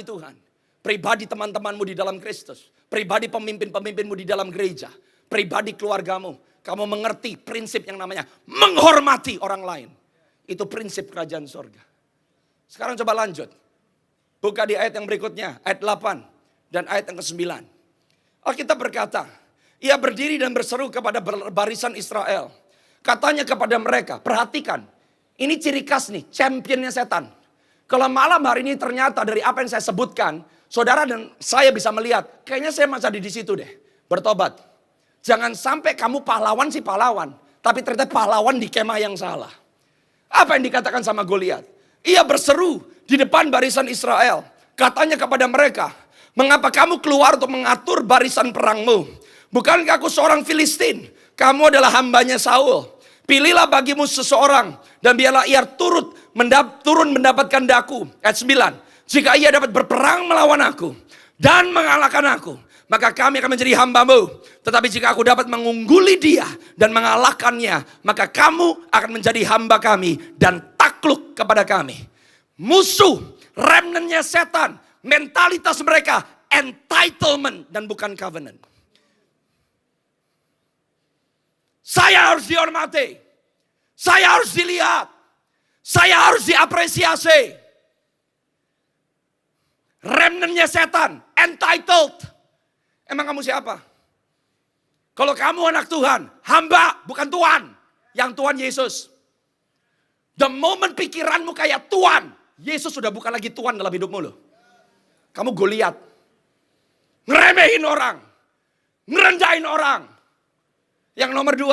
Tuhan, pribadi teman-temanmu di dalam Kristus, pribadi pemimpin-pemimpinmu di dalam gereja, pribadi keluargamu, kamu mengerti prinsip yang namanya menghormati orang lain. Itu prinsip kerajaan sorga. Sekarang coba lanjut. Buka di ayat yang berikutnya. Ayat 8 dan ayat yang ke-9. Alkitab berkata. Ia berdiri dan berseru kepada barisan Israel. Katanya kepada mereka. Perhatikan. Ini ciri khas nih. Championnya setan. Kalau malam hari ini ternyata dari apa yang saya sebutkan. Saudara dan saya bisa melihat. Kayaknya saya masih di situ deh. Bertobat. Jangan sampai kamu pahlawan sih pahlawan. Tapi ternyata pahlawan di kemah yang salah. Apa yang dikatakan sama Goliat? Ia berseru di depan barisan Israel. Katanya kepada mereka, mengapa kamu keluar untuk mengatur barisan perangmu? Bukankah aku seorang Filistin? kamu adalah hambanya Saul. Pilihlah bagimu seseorang dan biarlah ia turun mendapatkan daku. Ayat 9. Jika ia dapat berperang melawan aku dan mengalahkan aku, maka kami akan menjadi hambamu. Tetapi jika aku dapat mengungguli dia dan mengalahkannya, maka kamu akan menjadi hamba kami dan takluk kepada kami. Musuh, remnantnya setan, mentalitas mereka entitlement dan bukan covenant. Saya harus dihormati. Saya harus dilihat. Saya harus diapresiasi. Remnantnya setan, entitled. Emang kamu siapa? Kalau kamu anak Tuhan, hamba bukan Tuhan. Yang Tuhan Yesus. The moment pikiranmu kayak Tuhan, Yesus sudah bukan lagi Tuhan dalam hidupmu loh. Kamu Goliat. Ngeremehin orang. Ngerendahin orang. Yang nomor 2,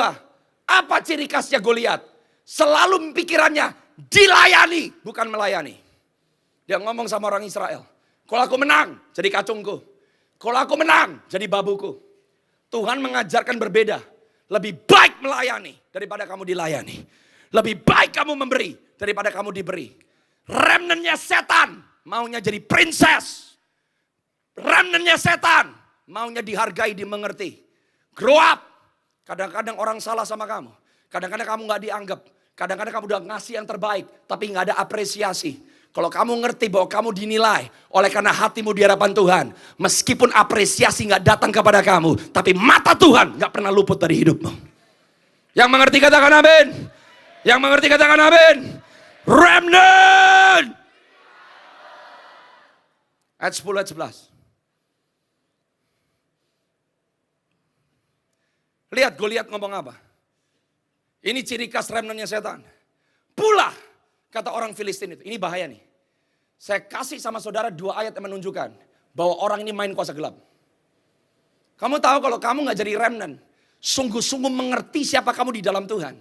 apa ciri khasnya Goliat? Selalu pikirannya dilayani, bukan melayani. Dia ngomong sama orang Israel, kalau aku menang, jadi kacungku. Kalau aku menang, jadi babuku. Tuhan mengajarkan berbeda. Lebih baik melayani daripada kamu dilayani. Lebih baik kamu memberi daripada kamu diberi. Remnantnya setan, maunya jadi princess. Remnantnya setan, maunya dihargai, dimengerti. Grow up. Kadang-kadang orang salah sama kamu. Kadang-kadang kamu gak dianggap. Kadang-kadang kamu udah ngasih yang terbaik, tapi gak ada apresiasi. Kalau kamu ngerti bahwa kamu dinilai oleh karena hatimu di hadapan Tuhan. Meskipun apresiasi gak datang kepada kamu, tapi mata Tuhan gak pernah luput dari hidupmu. Yang mengerti katakan amin. Yang mengerti katakan amin. Remnant. Ayat 10, ayat 11. Lihat Goliat ngomong apa. Ini ciri khas remnantnya setan. Pula, kata orang Filistin itu. Ini bahaya nih. Saya kasih sama saudara 2 ayat yang menunjukkan bahwa orang ini main kuasa gelap. Kamu tahu kalau kamu gak jadi remnant, sungguh-sungguh mengerti siapa kamu di dalam Tuhan.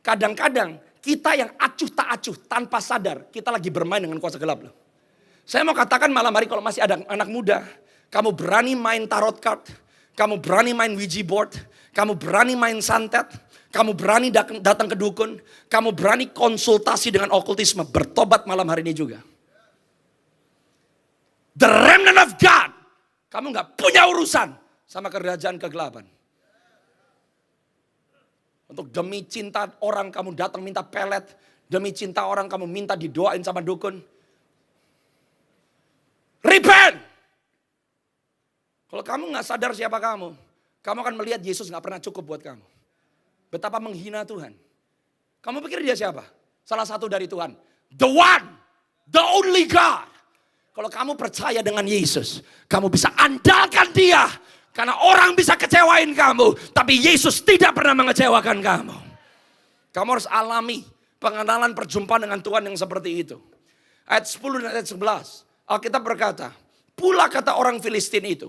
Kadang-kadang kita yang acuh tak acuh tanpa sadar, kita lagi bermain dengan kuasa gelap loh. Saya mau katakan malam hari kalau masih ada anak muda, kamu berani main tarot card, kamu berani main Ouija board, kamu berani main santet, kamu berani datang ke dukun, kamu berani konsultasi dengan okultisme, bertobat malam hari ini juga. The remnant of God, kamu gak punya urusan sama kerajaan kegelapan. Untuk demi cinta orang kamu datang minta pelet, demi cinta orang kamu minta didoain sama dukun. Repent! Kalau kamu gak sadar siapa kamu akan melihat Yesus gak pernah cukup buat kamu. Betapa menghina Tuhan. Kamu pikir dia siapa? Salah satu dari Tuhan. The one, the only God. Kalau kamu percaya dengan Yesus, kamu bisa andalkan dia. Karena orang bisa kecewain kamu, tapi Yesus tidak pernah mengecewakan kamu. Kamu harus alami pengenalan perjumpaan dengan Tuhan yang seperti itu. Ayat 10 dan ayat 11. Alkitab berkata, pula kata orang Filistin itu,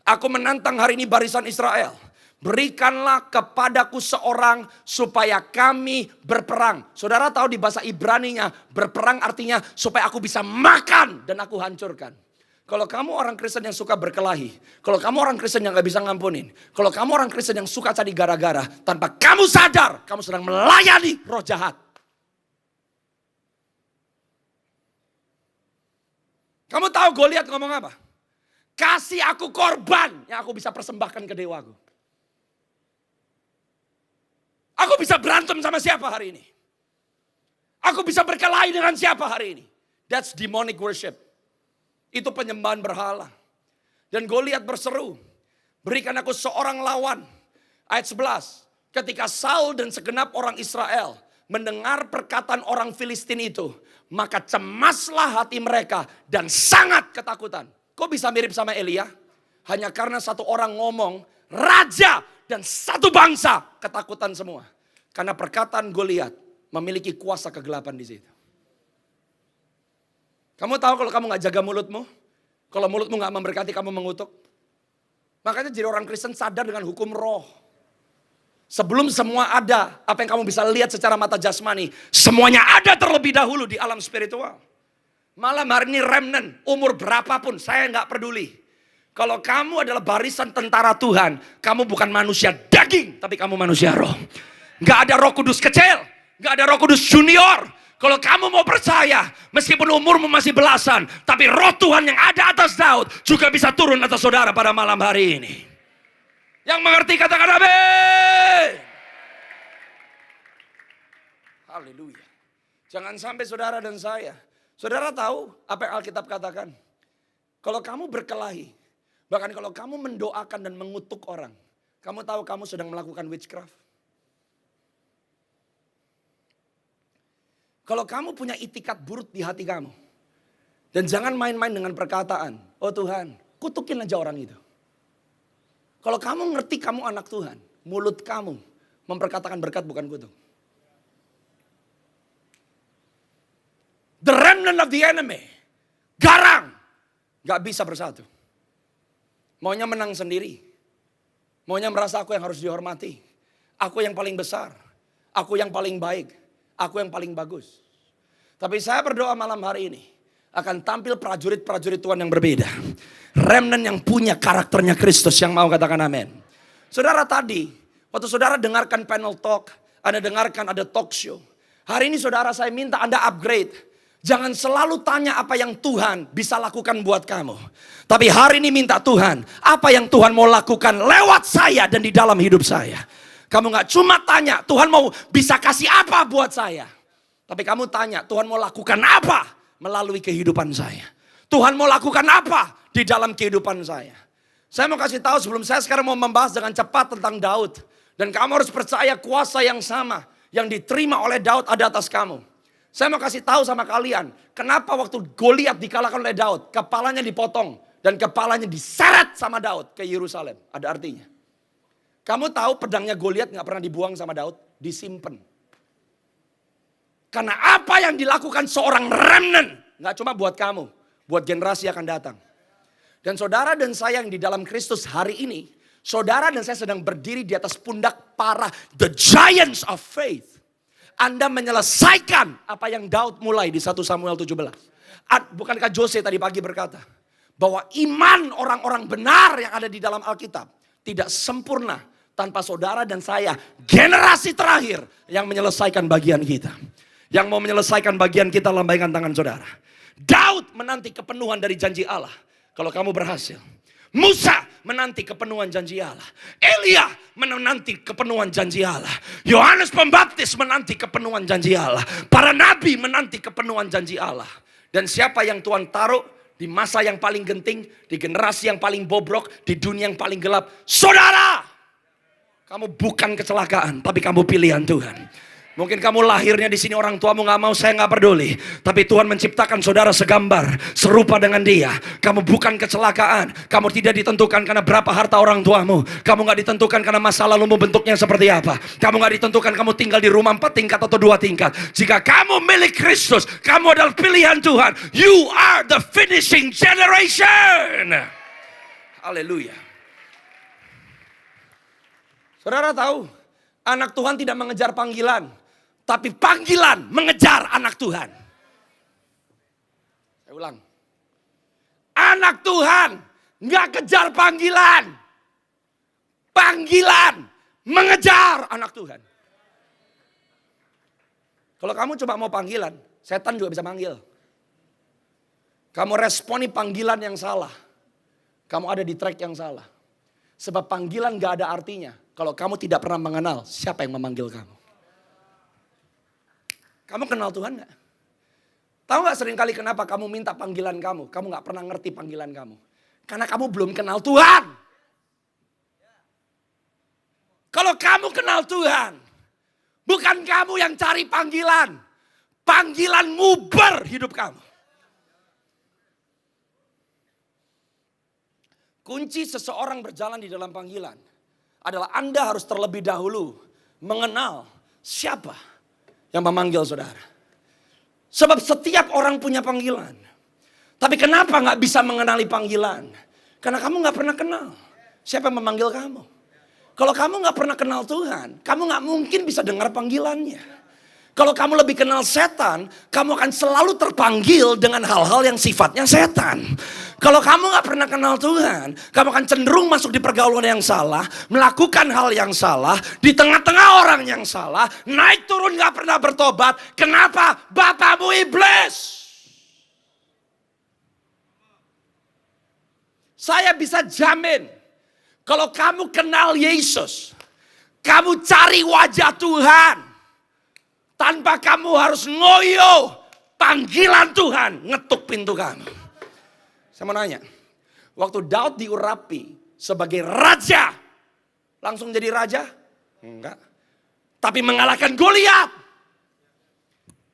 aku menantang hari ini barisan Israel. Berikanlah kepadaku seorang supaya kami berperang. Saudara tahu di bahasa Ibraninya berperang artinya supaya aku bisa makan dan aku hancurkan. Kalau kamu orang Kristen yang suka berkelahi. Kalau kamu orang Kristen yang gak bisa ngampunin. Kalau kamu orang Kristen yang suka cari gara-gara. Tanpa kamu sadar kamu sedang melayani roh jahat. Kamu tahu Goliat ngomong apa? Kasih aku korban yang aku bisa persembahkan ke dewaku. Aku bisa berantem sama siapa hari ini? Aku bisa berkelahi dengan siapa hari ini? That's demonic worship. Itu penyembahan berhala. Dan Goliat berseru, berikan aku seorang lawan. Ayat 11, ketika Saul dan segenap orang Israel mendengar perkataan orang Filistin itu, maka cemaslah hati mereka dan sangat ketakutan. Kok bisa mirip sama Elia? Hanya karena satu orang ngomong, raja dan satu bangsa ketakutan semua. Karena perkataan Goliat memiliki kuasa kegelapan di situ. Kamu tahu kalau kamu gak jaga mulutmu, kalau mulutmu gak memberkati kamu mengutuk. Makanya jadi orang Kristen sadar dengan hukum roh. Sebelum semua ada, apa yang kamu bisa lihat secara mata jasmani, semuanya ada terlebih dahulu di alam spiritual. Malam hari ini remnant, umur berapapun saya gak peduli. Kalau kamu adalah barisan tentara Tuhan, kamu bukan manusia daging daging, tapi kamu manusia roh. Gak ada Roh Kudus kecil, gak ada Roh Kudus junior. Kalau kamu mau percaya, meskipun umurmu masih belasan, tapi roh Tuhan yang ada atas Daud juga bisa turun atas saudara pada malam hari ini. Yang mengerti katakan amin. Haleluya. Jangan sampai saudara dan saya. Saudara tahu apa yang Alkitab katakan? Kalau kamu berkelahi, bahkan kalau kamu mendoakan dan mengutuk orang, kamu tahu kamu sedang melakukan witchcraft. Kalau kamu punya itikat buruk di hati kamu. Dan jangan main-main dengan perkataan. Oh Tuhan, kutukin aja orang itu. Kalau kamu ngerti kamu anak Tuhan. Mulut kamu memperkatakan berkat bukan kutuk. The remnant of the enemy. Garang. Gak bisa bersatu. Maunya menang sendiri. Maunya merasa aku yang harus dihormati. Aku yang paling besar. Aku yang paling baik. Aku yang paling bagus. Tapi saya berdoa malam hari ini. Akan tampil prajurit-prajurit Tuhan yang berbeda. Remnant yang punya karakternya Kristus yang mau katakan amin. Saudara tadi, waktu saudara dengarkan panel talk. Anda dengarkan ada talk show. Hari ini saudara saya minta Anda upgrade. Jangan selalu tanya apa yang Tuhan bisa lakukan buat kamu. Tapi hari ini minta Tuhan. Apa yang Tuhan mau lakukan lewat saya dan di dalam hidup saya. Kamu gak cuma tanya, Tuhan mau bisa kasih apa buat saya. Tapi kamu tanya, Tuhan mau lakukan apa melalui kehidupan saya. Tuhan mau lakukan apa di dalam kehidupan saya. Saya mau kasih tahu sebelum saya sekarang mau membahas dengan cepat tentang Daud. Dan kamu harus percaya kuasa yang sama yang diterima oleh Daud ada atas kamu. Saya mau kasih tahu sama kalian, kenapa waktu Goliat dikalahkan oleh Daud, kepalanya dipotong dan kepalanya diseret sama Daud ke Yerusalem. Ada artinya. Kamu tahu pedangnya Goliat gak pernah dibuang sama Daud? Disimpan. Karena apa yang dilakukan seorang remnant. Gak cuma buat kamu. Buat generasi yang akan datang. Dan saudara dan saya yang di dalam Kristus hari ini. Saudara dan saya sedang berdiri di atas pundak para the giants of faith. Anda menyelesaikan apa yang Daud mulai di 1 Samuel 17. Bukankah Jose tadi pagi berkata. Bahwa iman orang-orang benar yang ada di dalam Alkitab. Tidak sempurna. Tanpa saudara dan saya, generasi terakhir yang menyelesaikan bagian kita. Yang mau menyelesaikan bagian kita, lambaikan tangan saudara. Daud menanti kepenuhan dari janji Allah. Kalau kamu berhasil. Musa menanti kepenuhan janji Allah. Elia menanti kepenuhan janji Allah. Yohanes Pembaptis menanti kepenuhan janji Allah. Para nabi menanti kepenuhan janji Allah. Dan siapa yang Tuhan taruh di masa yang paling genting, di generasi yang paling bobrok, di dunia yang paling gelap. Saudara! Kamu bukan kecelakaan, tapi kamu pilihan Tuhan. Mungkin kamu lahirnya di sini orang tuamu gak mau, saya gak peduli. Tapi Tuhan menciptakan saudara segambar, serupa dengan dia. Kamu bukan kecelakaan. Kamu tidak ditentukan karena berapa harta orang tuamu. Kamu gak ditentukan karena masa lalumu bentuknya seperti apa. Kamu gak ditentukan kamu tinggal di rumah 4 tingkat atau 2 tingkat. Jika kamu milik Kristus, kamu adalah pilihan Tuhan. You are the finishing generation. Haleluya. Saudara tahu, anak Tuhan tidak mengejar panggilan, tapi panggilan mengejar anak Tuhan. Saya ulang. Anak Tuhan nggak kejar panggilan. Panggilan mengejar anak Tuhan. Kalau kamu coba mau panggilan, setan juga bisa manggil. Kamu responi panggilan yang salah. Kamu ada di track yang salah. Sebab panggilan gak ada artinya. Kalau kamu tidak pernah mengenal siapa yang memanggil kamu. Kamu kenal Tuhan gak? Tahu gak seringkali kenapa kamu minta panggilan kamu? Kamu gak pernah ngerti panggilan kamu. Karena kamu belum kenal Tuhan. Kalau kamu kenal Tuhan. Bukan kamu yang cari panggilan. Panggilan nguber hidup kamu. Kunci seseorang berjalan di dalam panggilan adalah Anda harus terlebih dahulu mengenal siapa yang memanggil saudara. Sebab setiap orang punya panggilan. Tapi kenapa gak bisa mengenali panggilan? Karena kamu gak pernah kenal siapa yang memanggil kamu. Kalau kamu gak pernah kenal Tuhan, kamu gak mungkin bisa dengar panggilannya. Kalau kamu lebih kenal setan, kamu akan selalu terpanggil dengan hal-hal yang sifatnya setan. Kalau kamu gak pernah kenal Tuhan, kamu akan cenderung masuk di pergaulan yang salah, melakukan hal yang salah, di tengah-tengah orang yang salah, naik turun gak pernah bertobat. Kenapa? Bapamu iblis. Saya bisa jamin, kalau kamu kenal Yesus, kamu cari wajah Tuhan, tanpa kamu harus ngoyo, panggilan Tuhan ngetuk pintu kamu. Saya mau nanya, waktu Daud diurapi sebagai raja, langsung jadi raja? Enggak. Tapi mengalahkan Goliat.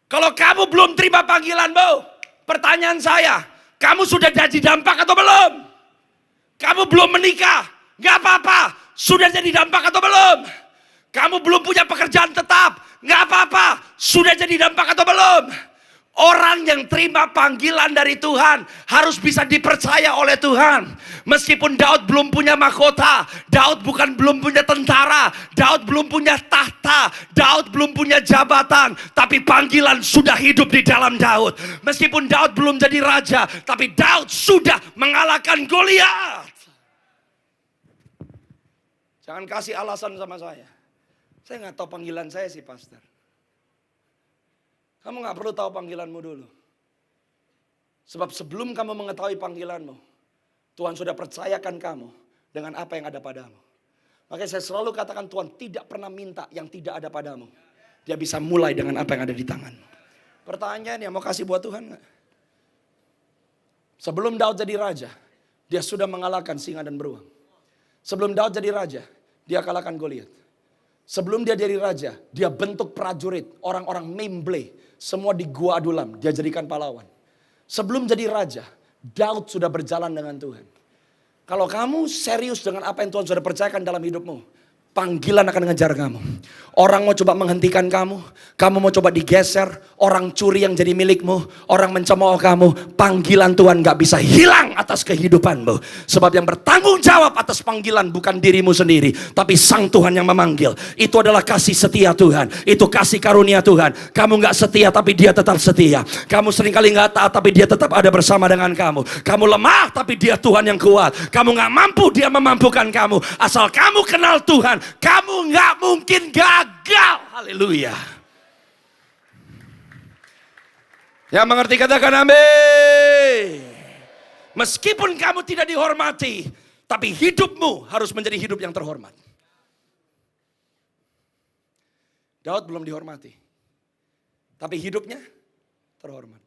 Kalau kamu belum terima panggilanmu, pertanyaan saya, kamu sudah jadi dampak atau belum? Kamu belum menikah, gak apa-apa, sudah jadi dampak atau belum? Kamu belum punya pekerjaan tetap, gak apa-apa, sudah jadi dampak atau belum? Orang yang terima panggilan dari Tuhan harus bisa dipercaya oleh Tuhan. Meskipun Daud belum punya mahkota, Daud belum punya tentara, Daud belum punya tahta, Daud belum punya jabatan, tapi panggilan sudah hidup di dalam Daud. Meskipun Daud belum jadi raja, tapi Daud sudah mengalahkan Goliat. Jangan kasih alasan sama saya. Saya nggak tahu panggilan saya sih, pastor. Kamu gak perlu tahu panggilanmu dulu. Sebab sebelum kamu mengetahui panggilanmu, Tuhan sudah percayakan kamu dengan apa yang ada padamu. Makanya saya selalu katakan Tuhan tidak pernah minta yang tidak ada padamu. Dia bisa mulai dengan apa yang ada di tanganmu. Pertanyaannya, mau kasih buat Tuhan gak? Sebelum Daud jadi raja, dia sudah mengalahkan singa dan beruang. Sebelum Daud jadi raja, dia kalahkan Goliat. Sebelum dia jadi raja, dia bentuk prajurit, orang-orang memble, semua di Gua Adulam, dia jadikan pahlawan. Sebelum jadi raja, Daud sudah berjalan dengan Tuhan. Kalau kamu serius dengan apa yang Tuhan sudah percayakan dalam hidupmu, panggilan akan ngejar kamu. Orang mau coba menghentikan kamu mau coba digeser, orang curi yang jadi milikmu, orang mencemooh kamu, panggilan Tuhan gak bisa hilang atas kehidupanmu. Sebab yang bertanggung jawab atas panggilan bukan dirimu sendiri, tapi Sang Tuhan yang memanggil. Itu adalah kasih setia Tuhan, itu kasih karunia Tuhan. Kamu gak setia tapi Dia tetap setia. Kamu seringkali gak taat tapi Dia tetap ada bersama dengan kamu. Kamu lemah tapi Dia Tuhan yang kuat. Kamu gak mampu, Dia memampukan kamu. Asal kamu kenal Tuhan, kamu gak mungkin gagal. Haleluya. Yang mengerti katakan amin. Meskipun kamu tidak dihormati, tapi hidupmu harus menjadi hidup yang terhormat. Daud belum dihormati, tapi hidupnya terhormat.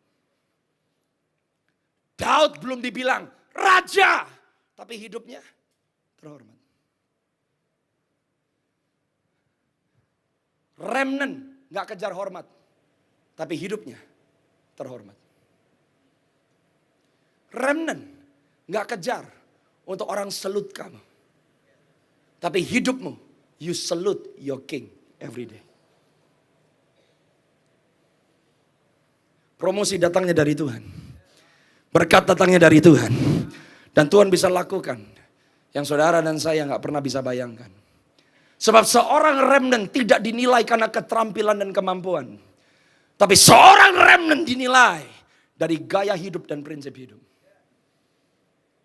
Daud belum dibilang raja, tapi hidupnya terhormat. Remnant gak kejar hormat, tapi hidupnya terhormat. Remnant gak kejar untuk orang salute kamu, tapi hidupmu, you salute your king every day. Promosi datangnya dari Tuhan, berkat datangnya dari Tuhan, dan Tuhan bisa lakukan yang saudara dan saya gak pernah bisa bayangkan. Sebab seorang remnant tidak dinilai karena keterampilan dan kemampuan. Tapi seorang remnant dinilai dari gaya hidup dan prinsip hidup.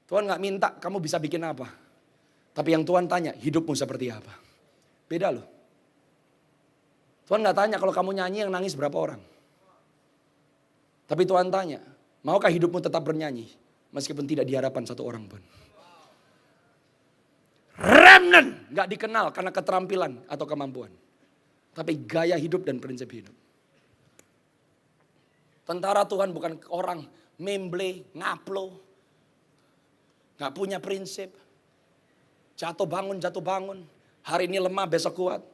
Tuhan gak minta kamu bisa bikin apa. Tapi yang Tuhan tanya, hidupmu seperti apa. Beda loh. Tuhan gak tanya kalau kamu nyanyi yang nangis berapa orang. Tapi Tuhan tanya, maukah hidupmu tetap bernyanyi meskipun tidak di hadapan satu orang pun. Remnant gak dikenal karena keterampilan atau kemampuan, tapi gaya hidup dan prinsip hidup. Tentara Tuhan bukan orang memble, ngaplo, gak punya prinsip, jatuh bangun, hari ini lemah besok kuat.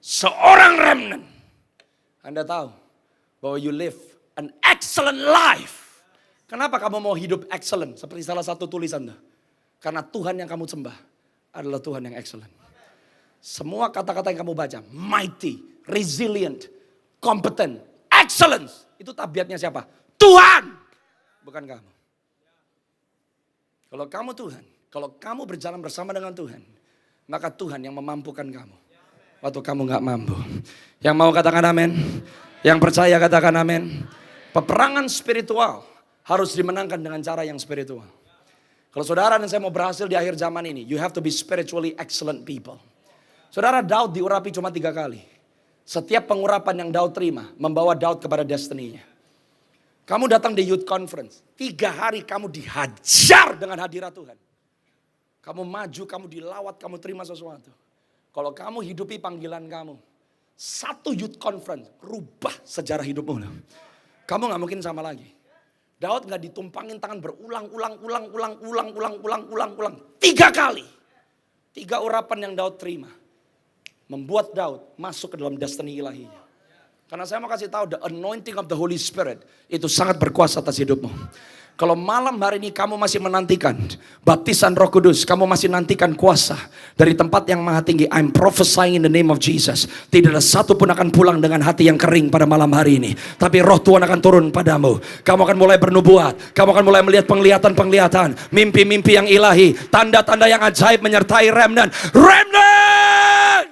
Seorang remnant, Anda tahu bahwa you live an excellent life. Kenapa kamu mau hidup excellent? Seperti salah satu tulisan, karena Tuhan yang kamu sembah adalah Tuhan yang excellent. Semua kata-kata yang kamu baca, mighty, resilient, competent, excellence, itu tabiatnya siapa? Tuhan, bukan kamu. Kalau kamu Tuhan, kalau kamu berjalan bersama dengan Tuhan, maka Tuhan yang memampukan kamu. waktu kamu gak mampu. Yang mau katakan amin. Yang percaya katakan amin. Peperangan spiritual harus dimenangkan dengan cara yang spiritual. Kalau saudara dan saya mau berhasil di akhir zaman ini, you have to be spiritually excellent people. Saudara, Daud diurapi cuma 3 kali. Setiap pengurapan yang Daud terima membawa Daud kepada destininya. Kamu datang di youth conference, 3 hari kamu dihajar dengan hadirat Tuhan. Kamu maju, kamu dilawat, kamu terima sesuatu. Kalau kamu hidupi panggilan kamu, 1 youth conference rubah sejarah hidupmu. Kamu gak mungkin sama lagi. Daud gak ditumpangin tangan berulang-ulang 3 kali. 3 urapan yang Daud terima membuat Daud masuk ke dalam destiny ilahinya. Karena saya mau kasih tahu, the anointing of the Holy Spirit itu sangat berkuasa atas hidupmu. Kalau malam hari ini kamu masih menantikan baptisan Roh Kudus, kamu masih nantikan kuasa dari tempat yang maha tinggi, I'm prophesying in the name of Jesus. Tidak ada satu pun akan pulang dengan hati yang kering pada malam hari ini. Tapi roh Tuhan akan turun padamu. Kamu akan mulai bernubuat. Kamu akan mulai melihat penglihatan-penglihatan. Mimpi-mimpi yang ilahi. Tanda-tanda yang ajaib menyertai remnant. Remnant!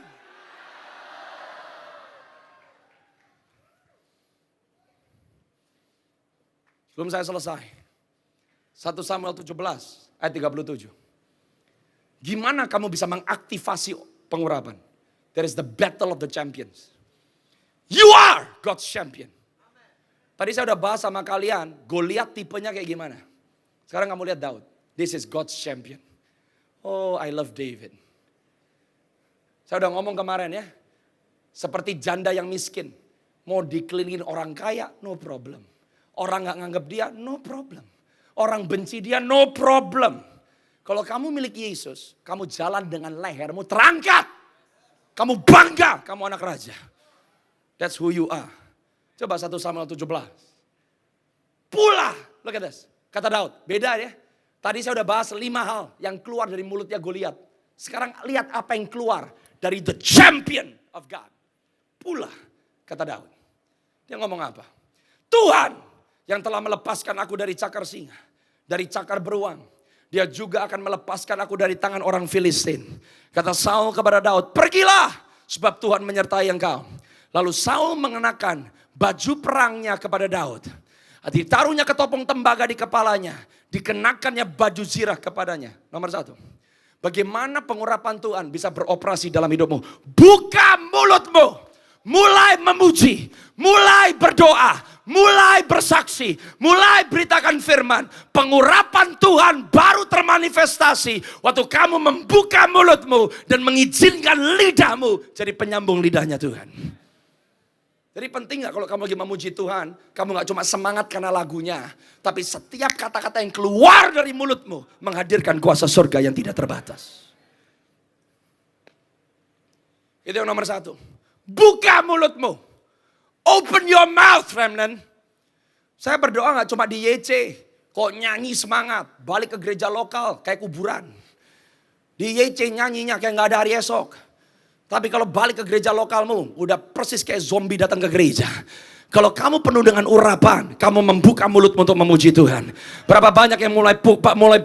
Sebelum saya selesai. 1 Samuel 17 ayat 37. Gimana kamu bisa mengaktifasi pengurapan? There is the battle of the champions. You are God's champion. Tadi saya udah bahas sama kalian, Goliat tipenya kayak gimana. Sekarang kamu lihat Daud. This is God's champion. Oh, I love David. Saya udah ngomong kemarin ya. Seperti janda yang miskin. Mau dikelilingin orang kaya, no problem. Orang gak nganggap dia, no problem. Orang benci dia, no problem. Kalau kamu milik Yesus, kamu jalan dengan lehermu terangkat. Kamu bangga, kamu anak raja. That's who you are. Coba 1 Samuel 17. Pula, look at this. Kata Daud, beda ya. Tadi saya udah bahas 5 hal yang keluar dari mulutnya Goliat. Sekarang lihat apa yang keluar dari the champion of God. Pula, kata Daud. Dia ngomong apa? Tuhan yang telah melepaskan aku dari cakar singa, dari cakar beruang. Dia juga akan melepaskan aku dari tangan orang Filistin. Kata Saul kepada Daud, pergilah sebab Tuhan menyertai engkau. Lalu Saul mengenakan baju perangnya kepada Daud. Ditaruhnya ketopong tembaga di kepalanya. Dikenakannya baju zirah kepadanya. Nomor 1. Bagaimana pengurapan Tuhan bisa beroperasi dalam hidupmu? Buka mulutmu. Mulai memuji. Mulai berdoa. Mulai bersaksi, mulai beritakan firman. Pengurapan Tuhan baru termanifestasi waktu kamu membuka mulutmu dan mengizinkan lidahmu jadi penyambung lidahnya Tuhan. Jadi penting gak kalau kamu lagi memuji Tuhan, kamu gak cuma semangat karena lagunya, tapi setiap kata-kata yang keluar dari mulutmu menghadirkan kuasa surga yang tidak terbatas. Itu yang nomor 1. Buka mulutmu. Open your mouth, remnant. Saya berdoa gak cuma di YC. Kok nyanyi semangat. Balik ke gereja lokal kayak kuburan. Di YC nyanyinya kayak gak ada hari esok. Tapi kalau balik ke gereja lokalmu, udah persis kayak zombie datang ke gereja. Kalau kamu penuh dengan urapan, kamu membuka mulutmu untuk memuji Tuhan. Berapa banyak yang mulai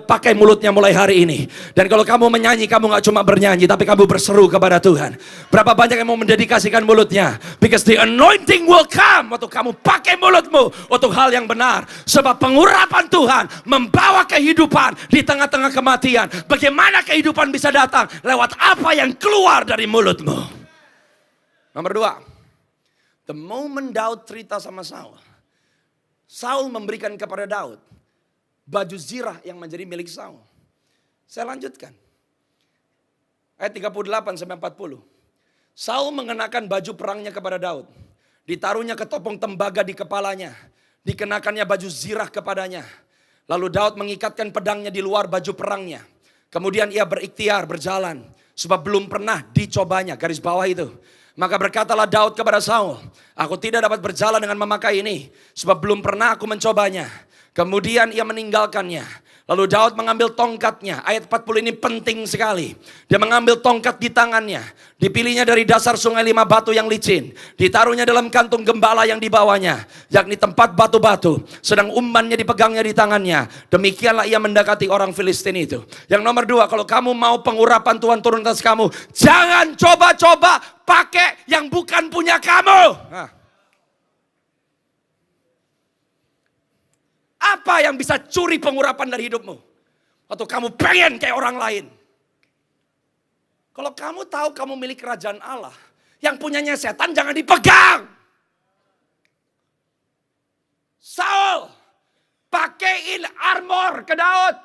pakai mulutnya mulai hari ini. Dan kalau kamu menyanyi, kamu gak cuma bernyanyi, tapi kamu berseru kepada Tuhan. Berapa banyak yang mau mendedikasikan mulutnya. Because the anointing will come waktu kamu pakai mulutmu untuk hal yang benar. Sebab pengurapan Tuhan membawa kehidupan di tengah-tengah kematian. Bagaimana kehidupan bisa datang? Lewat apa yang keluar dari mulutmu. Nomor 2. The moment Daud cerita sama Saul, Saul memberikan kepada Daud baju zirah yang menjadi milik Saul. Saya lanjutkan. Ayat 38-40. Saul mengenakan baju perangnya kepada Daud. Ditaruhnya ketopong tembaga di kepalanya. Dikenakannya baju zirah kepadanya. Lalu Daud mengikatkan pedangnya di luar baju perangnya. Kemudian ia berikhtiar berjalan. Sebab belum pernah dicobanya. Garis bawah itu. Maka berkatalah Daud kepada Saul, aku tidak dapat berjalan dengan memakai ini, sebab belum pernah aku mencobanya. Kemudian ia meninggalkannya. Lalu Daud mengambil tongkatnya. Ayat 40 ini penting sekali. Dia mengambil tongkat di tangannya. Dipilihnya dari dasar sungai 5 batu yang licin. Ditaruhnya dalam kantung gembala yang dibawanya. Yakni tempat batu-batu. Sedang umbannya dipegangnya di tangannya. Demikianlah ia mendekati orang Filistin itu. Yang nomor 2, kalau kamu mau pengurapan Tuhan turun atas kamu, jangan coba-coba pakai yang bukan punya kamu. Nah. Apa yang bisa curi pengurapan dari hidupmu? Atau kamu pengen kayak orang lain? Kalau kamu tahu kamu milik kerajaan Allah, yang punyanya setan jangan dipegang. Saul pakein armor ke Daud.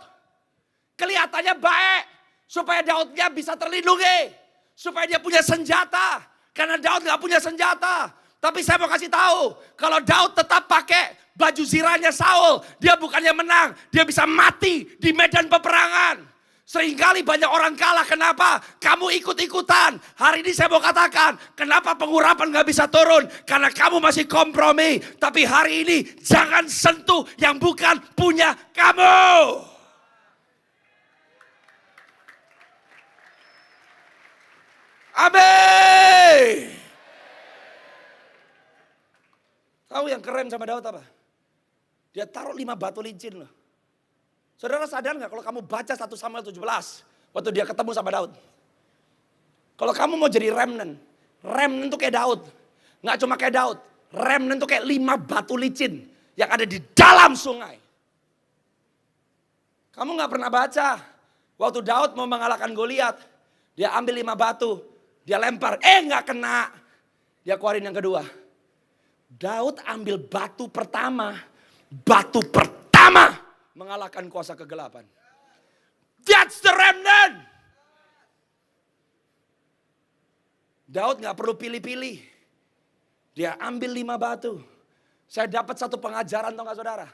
Kelihatannya baik. Supaya Daudnya bisa terlindungi. Supaya dia punya senjata. Karena Daud gak punya senjata. Tapi saya mau kasih tahu. Kalau Daud tetap pakai baju zirahnya Saul, dia bukannya menang, dia bisa mati di medan peperangan. Seringkali banyak orang kalah, kenapa? Kamu ikut-ikutan. Hari ini saya mau katakan, kenapa pengurapan gak bisa turun? Karena kamu masih kompromi. Tapi hari ini jangan sentuh yang bukan punya kamu. Amin. Tahu yang keren sama Daud apa? Dia taruh 5 batu licin loh. Saudara sadar gak kalau kamu baca 1 Samuel 17. Waktu dia ketemu sama Daud. Kalau kamu mau jadi remnant. Remnant tuh kayak Daud. Gak cuma kayak Daud. Remnant tuh kayak 5 batu licin. Yang ada di dalam sungai. Kamu gak pernah baca. Waktu Daud mau mengalahkan Goliat. Dia ambil 5 batu. Dia lempar. Gak kena. Dia keluarin yang kedua. Daud ambil batu pertama. Batu pertama mengalahkan kuasa kegelapan. That's the remnant. Daud gak perlu pilih-pilih. Dia ambil 5 batu. Saya dapat satu pengajaran, tahu gak saudara?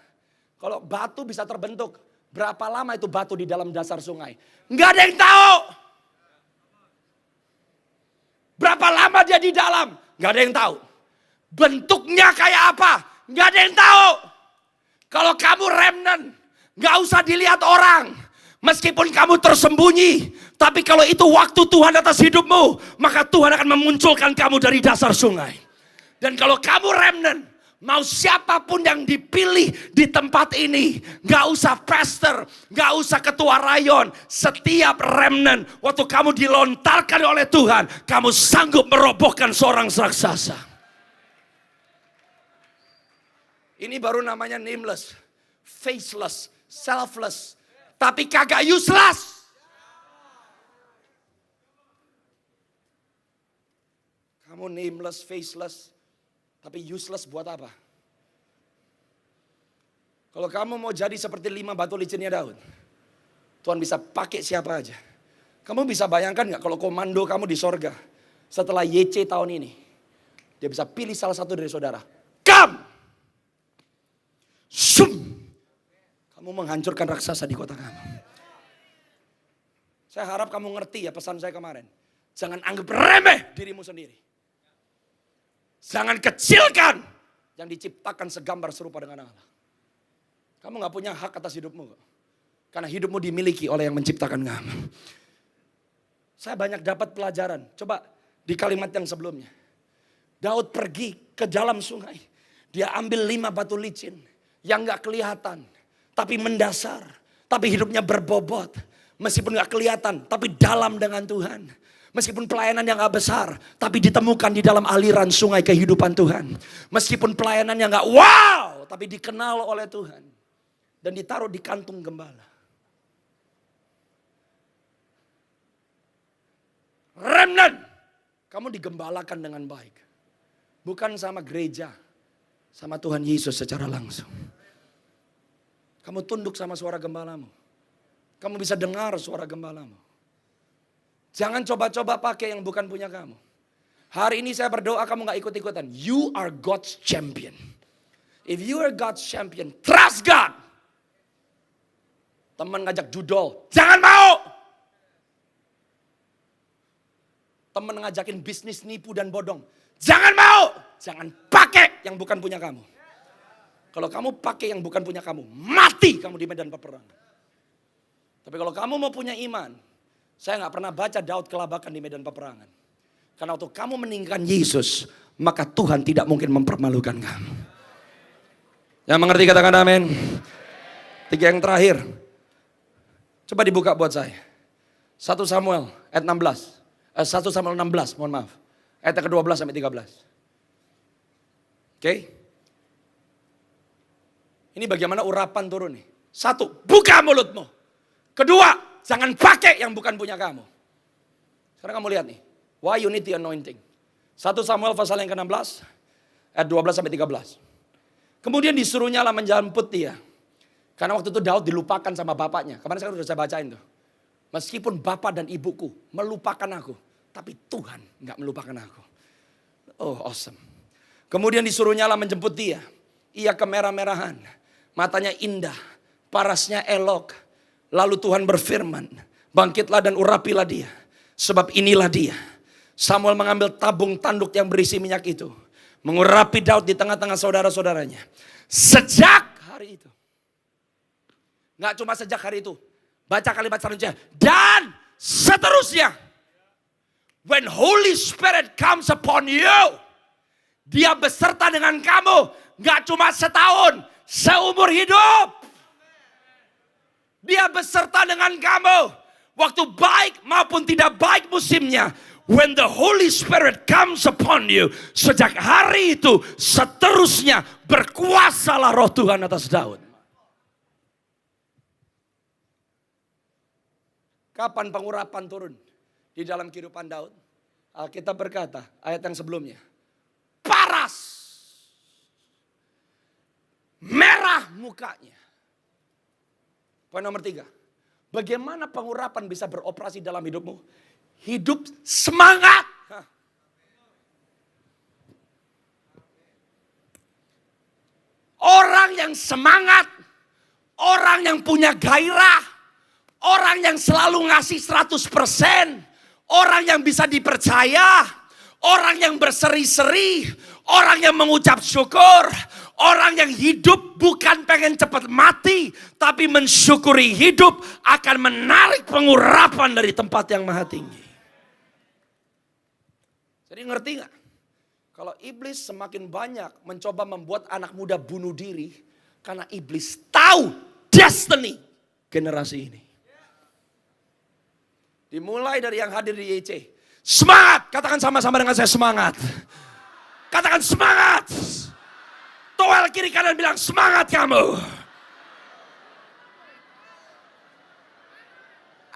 Kalau batu bisa terbentuk, berapa lama itu batu di dalam dasar sungai? Gak ada yang tahu. Berapa lama dia di dalam? Gak ada yang tahu. Bentuknya kayak apa? Gak ada yang tahu. Kalau kamu remnant, gak usah dilihat orang. Meskipun kamu tersembunyi. Tapi kalau itu waktu Tuhan atas hidupmu, maka Tuhan akan memunculkan kamu dari dasar sungai. Dan kalau kamu remnant, mau siapapun yang dipilih di tempat ini, gak usah pastor, gak usah ketua rayon. Setiap remnant, waktu kamu dilontarkan oleh Tuhan, kamu sanggup merobohkan seorang raksasa. Ini baru namanya nameless, faceless, selfless. Tapi kagak useless. Kamu nameless, faceless. Tapi useless buat apa? Kalau kamu mau jadi seperti 5 batu licinnya Daud. Tuhan bisa pakai siapa aja. Kamu bisa bayangkan gak kalau komando kamu di sorga. Setelah YC tahun ini. Dia bisa pilih salah satu dari saudara. Come! Shum. Kamu menghancurkan raksasa di kota kamu. Saya harap kamu ngerti ya pesan saya kemarin. Jangan anggap remeh dirimu sendiri. Jangan kecilkan yang diciptakan segambar serupa dengan Allah. Kamu gak punya hak atas hidupmu. Karena hidupmu dimiliki oleh yang menciptakan kamu. Saya banyak dapat pelajaran. Coba di kalimat yang sebelumnya. Daud pergi ke dalam sungai. Dia ambil 5 batu licin. Yang gak kelihatan, tapi mendasar, tapi hidupnya berbobot. Meskipun gak kelihatan, tapi dalam dengan Tuhan. Meskipun pelayanan yang gak besar, tapi ditemukan di dalam aliran sungai kehidupan Tuhan. Meskipun pelayanan yang gak wow, tapi dikenal oleh Tuhan. Dan ditaruh di kantung gembala. Remnant, kamu digembalakan dengan baik. Bukan sama gereja, sama Tuhan Yesus secara langsung. Kamu tunduk sama suara gembalamu. Kamu bisa dengar suara gembalamu. Jangan coba-coba pakai yang bukan punya kamu. Hari ini saya berdoa kamu gak ikut-ikutan. You are God's champion. If you are God's champion, trust God. Teman ngajak judol, jangan mau. Teman ngajakin bisnis nipu dan bodong, jangan mau. Jangan pakai yang bukan punya kamu. Kalau kamu pakai yang bukan punya kamu, mati kamu di medan peperangan. Tapi kalau kamu mau punya iman, saya nggak pernah baca Daud kelabakan di medan peperangan. Karena waktu kamu meninggikan Yesus, maka Tuhan tidak mungkin mempermalukan kamu. Yang mengerti katakan amin. 3 yang terakhir. Coba dibuka buat saya. 1 Samuel ayat 16. 1 Samuel 16, mohon maaf. Ayat ke-12 sampai 13. Oke. Ini bagaimana urapan turun nih. 1, buka mulutmu. 2, jangan pakai yang bukan punya kamu. Sekarang kamu lihat nih. Why you need the anointing. 1 Samuel pasal yang ke-16. Ayat 12 sampai 13. Kemudian disuruhnya lah menjemput dia. Karena waktu itu Daud dilupakan sama bapaknya. Kemarin saya sudah bacain tuh. Meskipun bapak dan ibuku melupakan aku. Tapi Tuhan gak melupakan aku. Oh awesome. Kemudian disuruhnya lah menjemput dia. Ia kemerah-merahan. Matanya indah. Parasnya elok. Lalu Tuhan berfirman. Bangkitlah dan urapilah dia. Sebab inilah dia. Samuel mengambil tabung tanduk yang berisi minyak itu. Mengurapi Daud di tengah-tengah saudara-saudaranya. Sejak hari itu. Gak cuma sejak hari itu. Baca kalimat selanjutnya. Dan seterusnya. When Holy Spirit comes upon you. Dia beserta dengan kamu. Gak cuma setahun. Seumur hidup. Dia beserta dengan kamu. Waktu baik maupun tidak baik musimnya. When the Holy Spirit comes upon you. Sejak hari itu seterusnya berkuasalah roh Tuhan atas Daud. Kapan pengurapan turun di dalam kehidupan Daud? Alkitab berkata ayat yang sebelumnya. Paras. Merah mukanya. Poin nomor 3. Bagaimana pengurapan bisa beroperasi dalam hidupmu? Hidup semangat. Orang yang semangat. Orang yang punya gairah. Orang yang selalu ngasih 100%. Orang yang bisa dipercaya. Orang yang berseri-seri. Orang yang mengucap syukur. Orang yang hidup bukan pengen cepat mati. Tapi mensyukuri hidup akan menarik pengurapan dari tempat yang maha tinggi. Jadi ngerti gak? Kalau iblis semakin banyak mencoba membuat anak muda bunuh diri. Karena iblis tahu destiny generasi ini. Dimulai dari yang hadir di YC. Semangat! Katakan sama-sama dengan saya semangat. Katakan semangat! Toel kiri kanan bilang semangat kamu.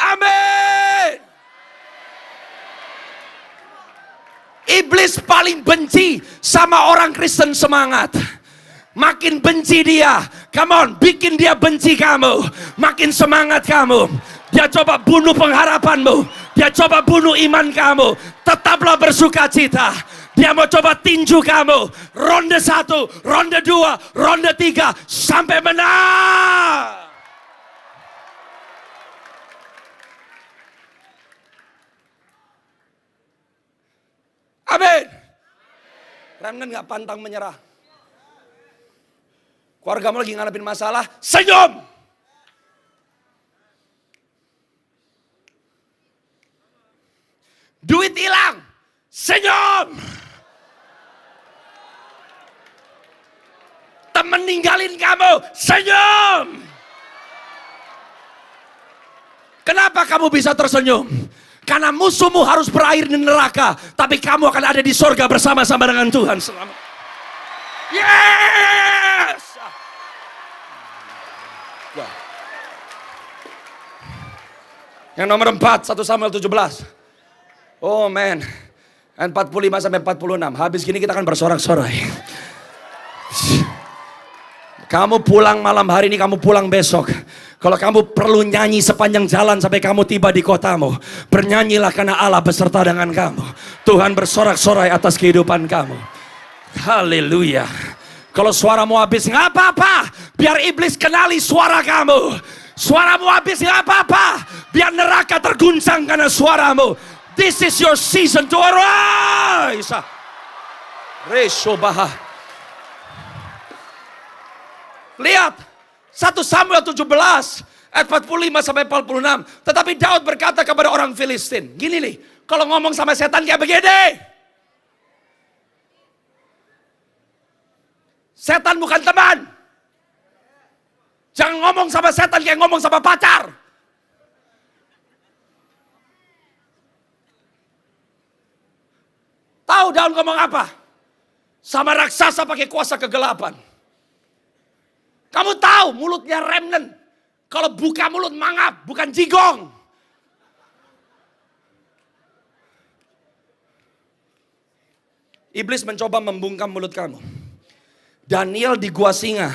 Amin! Iblis paling benci sama orang Kristen semangat. Makin benci dia. Come on, bikin dia benci kamu. Makin semangat kamu. Dia coba bunuh pengharapanmu. Dia coba bunuh iman kamu. Tetaplah bersuka cita. Dia mau coba tinju kamu. Ronde 1, ronde 2, ronde 3. Sampai menang. Amin. Remnant gak pantang menyerah. Keluargamu lagi ngadepin masalah. Senyum. Duit hilang. Senyum. Temen ninggalin kamu. Senyum. Kenapa kamu bisa tersenyum? Karena musuhmu harus berakhir di neraka. Tapi kamu akan ada di sorga bersama-sama dengan Tuhan selama. Yes. Yang nomor 4, 1 Samuel 17. Oh man. 45 sampai 46. Habis gini kita akan bersorak-sorai. Kamu pulang malam hari ini, kamu pulang besok. Kalau kamu perlu nyanyi sepanjang jalan sampai kamu tiba di kotamu, bernyanyilah karena Allah beserta dengan kamu. Tuhan bersorak-sorai atas kehidupan kamu. Haleluya. Kalau suaramu habis, nggak apa-apa. Biar iblis kenali suara kamu. Suaramu habis, nggak apa-apa. Biar neraka terguncang karena suaramu. This is your season to arise. Resobaha. Lihat. 1 Samuel 17 Ayat 45 sampai 46. Tetapi Daud berkata kepada orang Filistin, gini nih, kalau ngomong sama setan kayak begini. Setan bukan teman. Jangan ngomong sama setan kayak ngomong sama pacar. Tahu Daud ngomong apa? Sama raksasa pakai kuasa kegelapan. Kamu tahu mulutnya remnant. Kalau buka mulut mangap, bukan jigong. Iblis mencoba membungkam mulut kamu. Daniel di gua singa.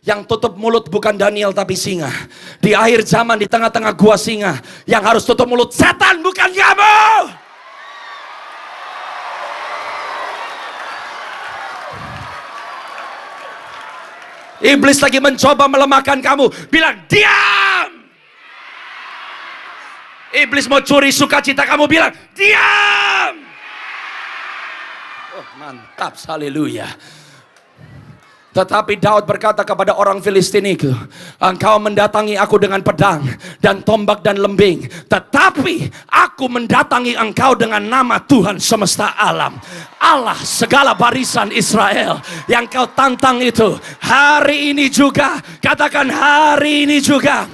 Yang tutup mulut bukan Daniel tapi singa. Di akhir zaman di tengah-tengah gua singa. Yang harus tutup mulut setan bukan kamu. Iblis lagi mencoba melemahkan kamu. Bilang diam. Iblis mau curi sukacita kamu. Bilang diam. Oh mantap, haleluya. Tetapi Daud berkata kepada orang Filistin itu, engkau mendatangi aku dengan pedang dan tombak dan lembing, tetapi aku mendatangi engkau dengan nama Tuhan semesta alam, Allah segala barisan Israel. Yang kau tantang itu hari ini juga. Katakan hari ini juga.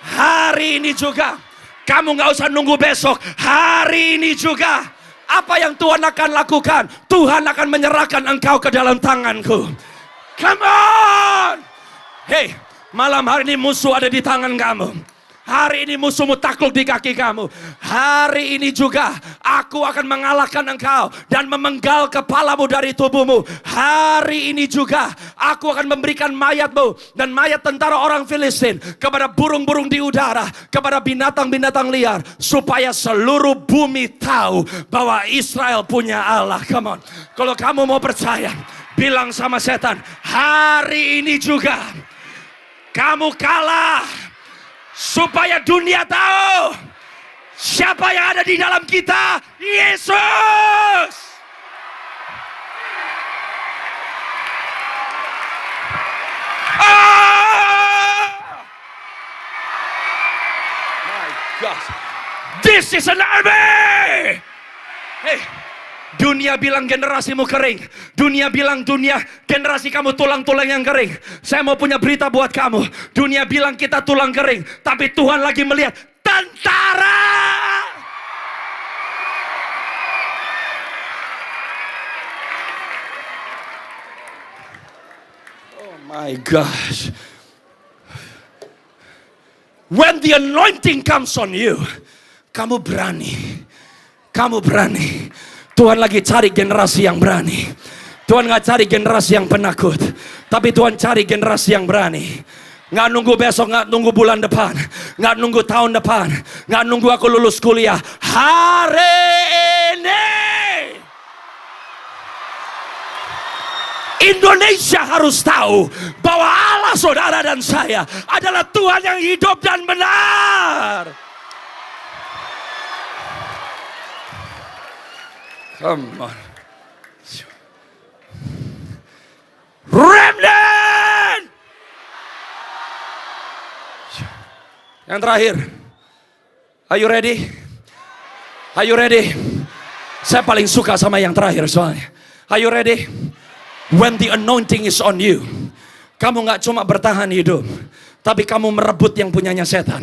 Hari ini juga. Kamu gak usah nunggu besok. Hari ini juga. Apa yang Tuhan akan lakukan? Tuhan akan menyerahkan engkau ke dalam tanganku. Come on. Hey, malam hari ini musuh ada di tangan kamu. Hari ini musuhmu takluk di kaki kamu. Hari ini juga aku akan mengalahkan engkau dan memenggal kepalamu dari tubuhmu. Hari ini juga aku akan memberikan mayatmu dan mayat tentara orang Filistin kepada burung-burung di udara, kepada binatang-binatang liar, supaya seluruh bumi tahu bahwa Israel punya Allah. Come on. Kalau kamu mau percaya, bilang sama setan, hari ini juga kamu kalah, supaya dunia tahu siapa yang ada di dalam kita, Yesus. My God, this is an army. Hey. Dunia bilang generasimu kering. Dunia bilang generasi kamu tulang-tulang yang kering. Saya mau punya berita buat kamu. Dunia bilang kita tulang kering, tapi Tuhan lagi melihat tentara. Oh my gosh. When the anointing comes on you, kamu berani. Kamu berani. Tuhan lagi cari generasi yang berani. Tuhan gak cari generasi yang penakut, tapi Tuhan cari generasi yang berani. Gak nunggu besok, gak nunggu bulan depan, gak nunggu tahun depan, gak nunggu aku lulus kuliah. Hari ini Indonesia harus tahu bahwa Allah saudara dan saya adalah Tuhan yang hidup dan benar. Come on. Remnant. Yang terakhir. Are you ready? Are you ready? Saya paling suka sama yang terakhir soalnya. Are you ready? When the anointing is on you, kamu gak cuma bertahan hidup, tapi kamu merebut yang punyanya setan.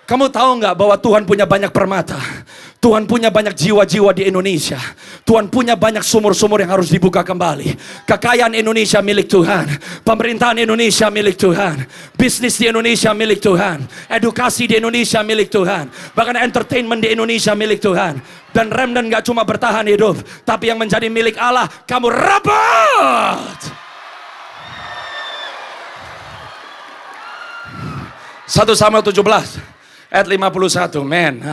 Kamu tahu nggak bahwa Tuhan punya banyak permata? Tuhan punya banyak jiwa-jiwa di Indonesia. Tuhan punya banyak sumur-sumur yang harus dibuka kembali. Kekayaan Indonesia milik Tuhan. Pemerintahan Indonesia milik Tuhan. Bisnis di Indonesia milik Tuhan. Edukasi di Indonesia milik Tuhan. Bahkan entertainment di Indonesia milik Tuhan. Dan remnant nggak cuma bertahan hidup, tapi yang menjadi milik Allah, kamu rebut. 1 Samuel 17 ayat 51. Man,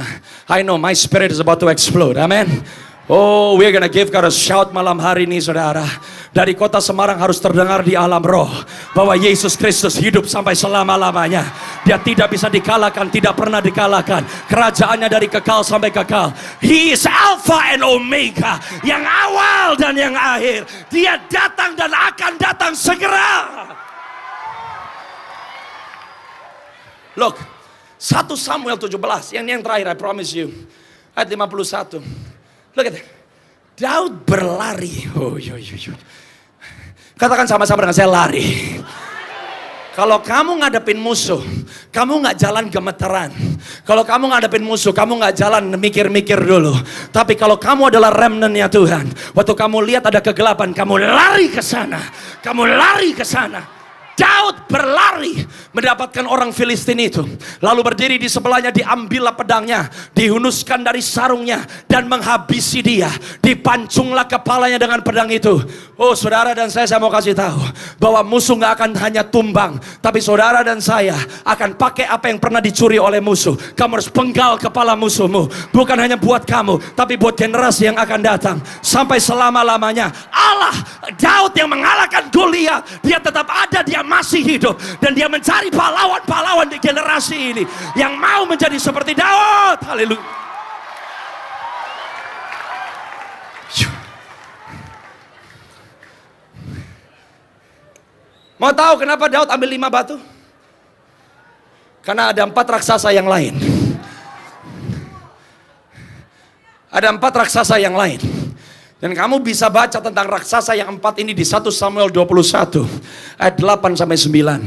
I know my spirit is about to explode. Amen. Oh, we're gonna give God a shout malam hari ini, saudara. Dari kota Semarang harus terdengar di alam roh bahwa Yesus Kristus hidup sampai selama-lamanya. Dia tidak bisa dikalahkan, tidak pernah dikalahkan. Kerajaannya dari kekal sampai kekal. He is Alpha and Omega, yang awal dan yang akhir. Dia datang dan akan datang segera. Look, 1 Samuel 17, yang terakhir, I promise you. Ayat 51. Look at that. Daud berlari. Oh, yo. Katakan sama-sama dengan saya, lari. Kalau kamu ngadepin musuh, kamu gak jalan gemeteran. Kalau kamu ngadepin musuh, kamu gak jalan mikir-mikir dulu. Tapi kalau kamu adalah remnant-nya Tuhan, waktu kamu lihat ada kegelapan, kamu lari ke sana. Kamu lari ke sana. Daud berlari mendapatkan orang Filistin itu. Lalu berdiri di sebelahnya, diambillah pedangnya, dihunuskan dari sarungnya dan menghabisi dia. Dipancunglah kepalanya dengan pedang itu. Oh, saudara dan saya mau kasih tahu bahwa musuh gak akan hanya tumbang, tapi saudara dan saya akan pakai apa yang pernah dicuri oleh musuh. Kamu harus penggal kepala musuhmu. Bukan hanya buat kamu, tapi buat generasi yang akan datang. Sampai selama-lamanya. Allah, Daud yang mengalahkan Goliat, dia tetap ada, dia masih hidup. Dan dia mencari pahlawan-pahlawan di generasi ini yang mau menjadi seperti Daud. Haleluya. Mau tahu kenapa Daud ambil 5 batu? Karena ada 4 raksasa yang lain. Ada 4 raksasa yang lain. Dan kamu bisa baca tentang raksasa yang 4 ini di 1 Samuel 21 ayat 8 sampai 9.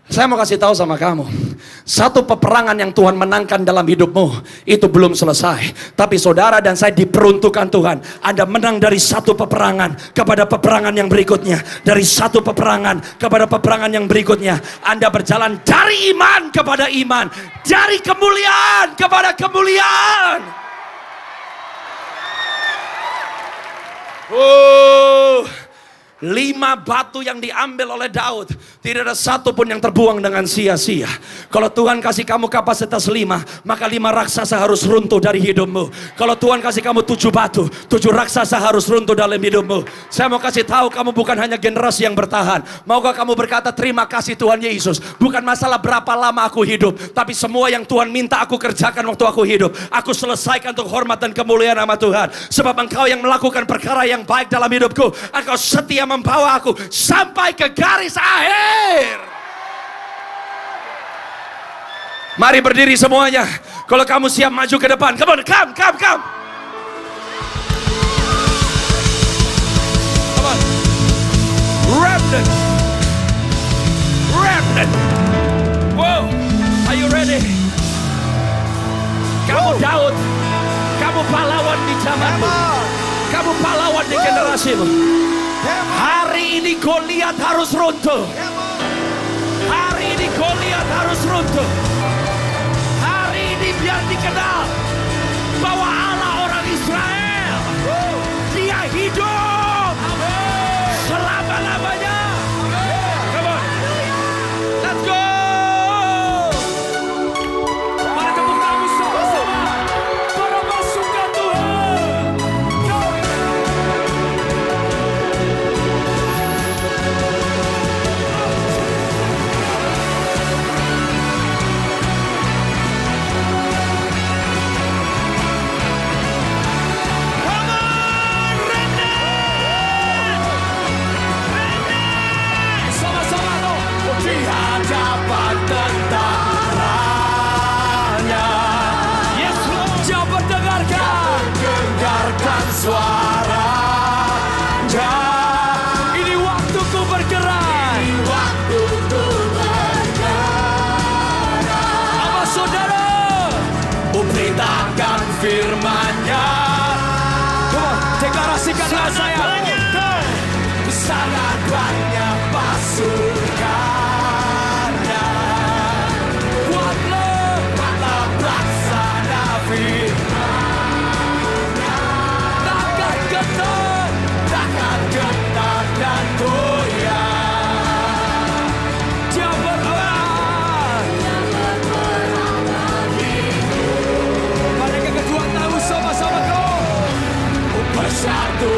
Saya mau kasih tahu sama kamu, satu peperangan yang Tuhan menangkan dalam hidupmu itu belum selesai. Tapi saudara dan saya diperuntukkan Tuhan. Anda menang dari satu peperangan kepada peperangan yang berikutnya, dari satu peperangan kepada peperangan yang berikutnya. Anda berjalan dari iman kepada iman, dari kemuliaan kepada kemuliaan. Oh, 5 batu yang diambil oleh Daud, tidak ada satu pun yang terbuang dengan sia-sia. Kalau Tuhan kasih kamu kapasitas 5, maka 5 raksasa harus runtuh dari hidupmu. Kalau Tuhan kasih kamu 7 batu, 7 raksasa harus runtuh dalam hidupmu. Saya mau kasih tahu, kamu bukan hanya generasi yang bertahan. Maukah kamu berkata, terima kasih Tuhan Yesus, bukan masalah berapa lama aku hidup, tapi semua yang Tuhan minta aku kerjakan waktu aku hidup, aku selesaikan untuk hormat dan kemuliaan nama Tuhan. Sebab Engkau yang melakukan perkara yang baik dalam hidupku, Engkau setia membawa aku sampai ke garis akhir. Mari berdiri semuanya. Kalau kamu siap maju ke depan, come on, come. Come on. Remnant. Wow, are you ready? Kamu Daud, kamu pahlawan di zamanmu, kamu pahlawan di generasimu. Hari ini Goliat harus runtuh. Hari ini Goliat harus runtuh. Hari ini biar dikenal bahwa Allah orang Israel, Dia hidup selama-lamanya. Come on, let's go. Mari tepuk tangan sama-sama para pasukan Tuhan. Di hadapan tentaranya, Yesus jauh dengarkan suaranya. Ini waktuku bergerak. Apa saudara? Beritakan firman-Nya. Come on, deklarasikan dengan saya. Sangat banyak pasukan. Takkan getar dan goyah. Dia berperang. Mari kedua tahu sama-sama kau. Bersatu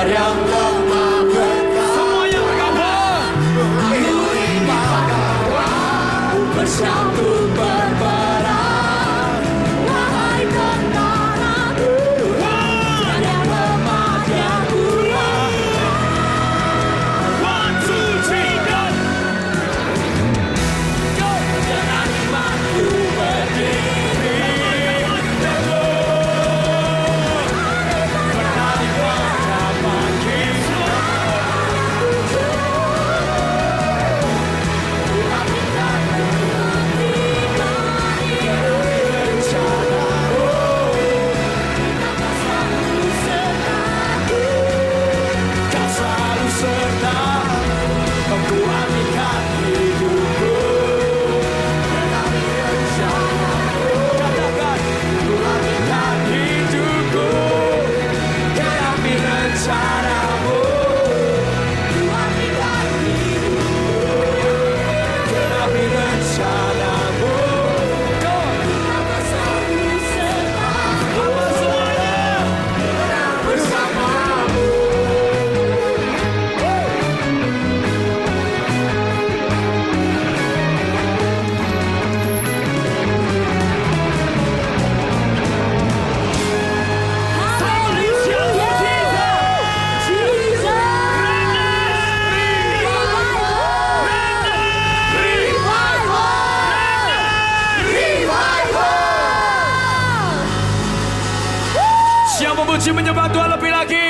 Biar yang lemah berkata, semua yang berkata, bersatu berperang. Wahai tentara Tuhan yang lemah dan kuat. 1, 2, 3, go. Dengan imanku berdiri teguh, berdiri pada pagi. Kau selalu serta, ku aminkan hidupku. Berdiri rencanamu, katakan, ku aminkan hidupku. Genapi rencanamu, ku aminkan hidupku. Genapi rencanamu. Go. Apa semuanya bersamamu. Siap memuji menyembah Tuhan lebih lagi.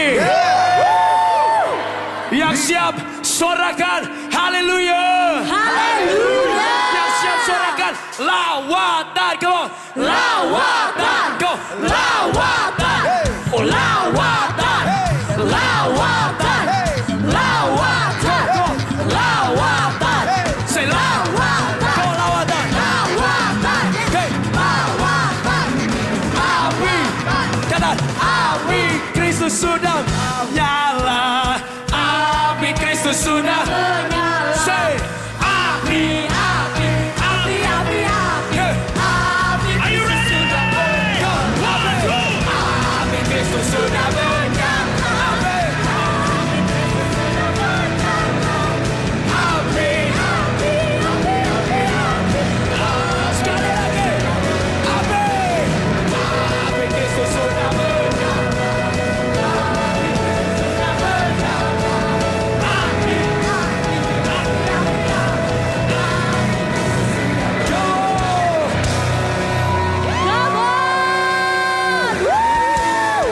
Yang siap sorakan haleluya. Haleluya. Yang siap sorakan lawatan. Come on. Lawatan. Go. Lawatan. Oh lawatan. Lawatan. Lawatan. Go. Lawatan. Say lawatan. Go lawatan. Lawatan. Hey. Lawatan. Api. Kata api Kristus sudah nyala. Api Kristus sudah Menyala. say api. Api, api, api, api. Yeah. Api Are you Kristus ready? sudah Go. menyala. Api Kristus sudah menyala. Api. Sekali lagi. Api. Api Kristus sudah menyala. Api. Go. Come on. Woo!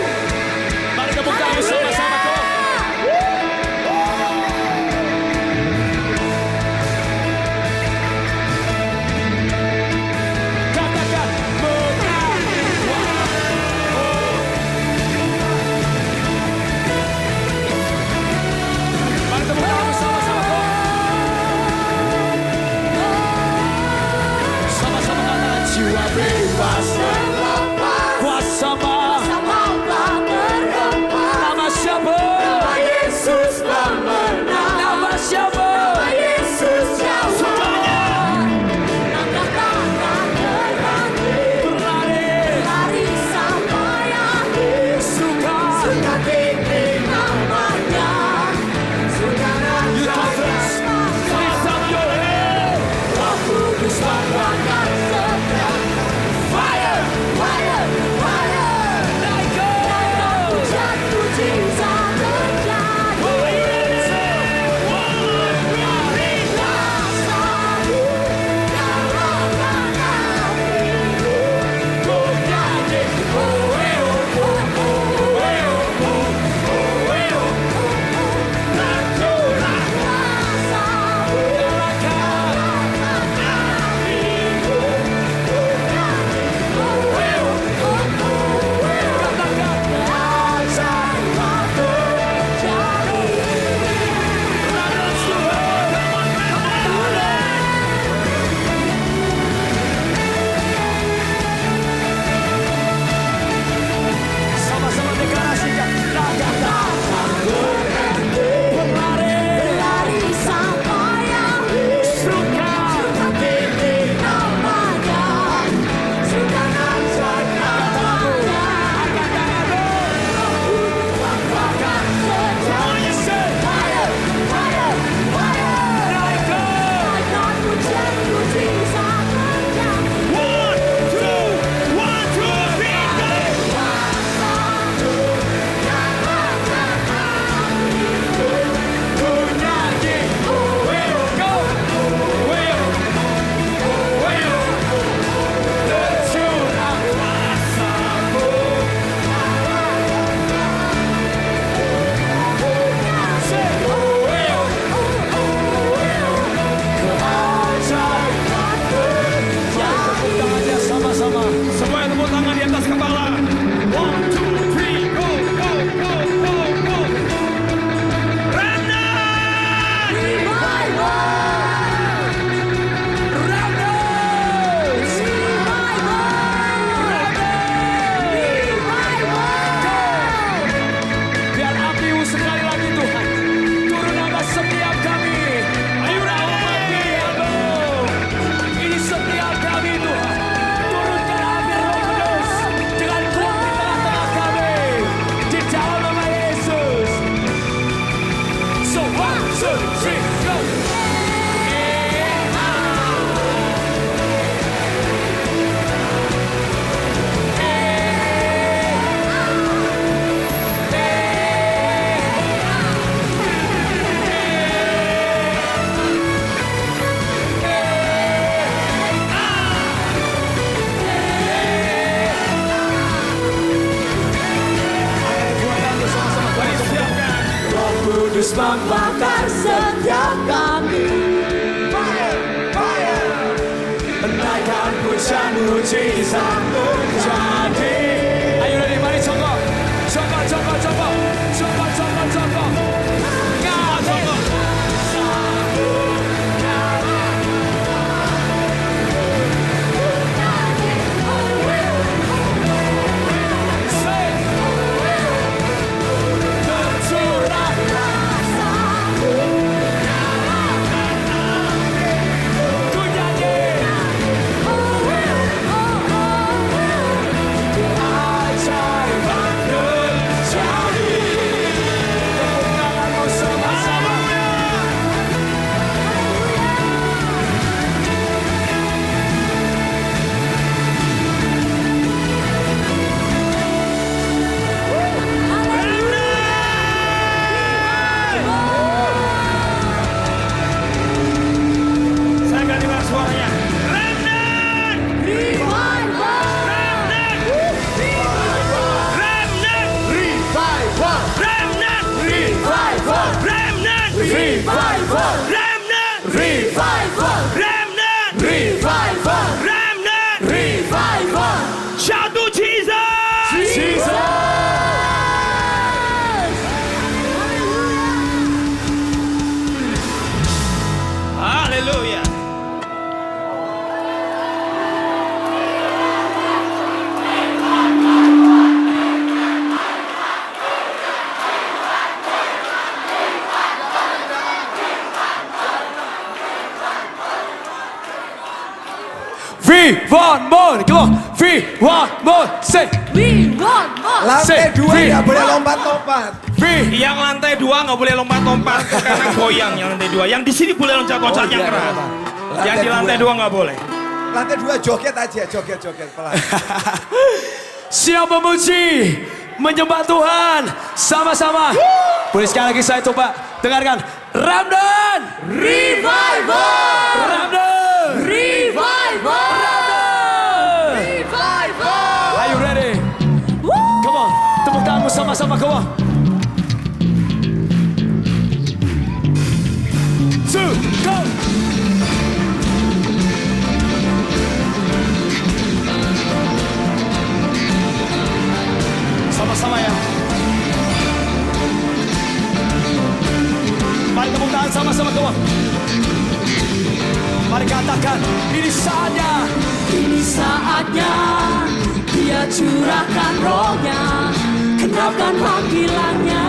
terus membakar setiap kami. Naikkan pujian mujizat terjadi. Ayo ready, mari Joko. Joko. Saya ganti suaranya. Shout to Jesus! Hallelujah. We want more, come on. We want more, say. We want more. Lantai 2 Free. nggak boleh lompat-lompat. Yang lantai 2 nggak boleh lompat-lompat karena goyang yang lantai 2. Yang di sini boleh loncat-loncat yang keras. Yang di lantai 2 nggak boleh. Lantai 2 joget aja, joget pelan. Siap memuji, menyembah Tuhan sama-sama. Boleh sekali lagi saya coba dengarkan. Ramdan Revival. Ramdan Revival. Are you ready? Come on, tepuk tanganmu sama-sama, come on. 2, go. Sama-sama ya. Mari tepuk tangan sama-sama, come on. Mari katakan, ini saatnya. Ini saatnya Dia curahkan rohnya, genapkan panggilannya.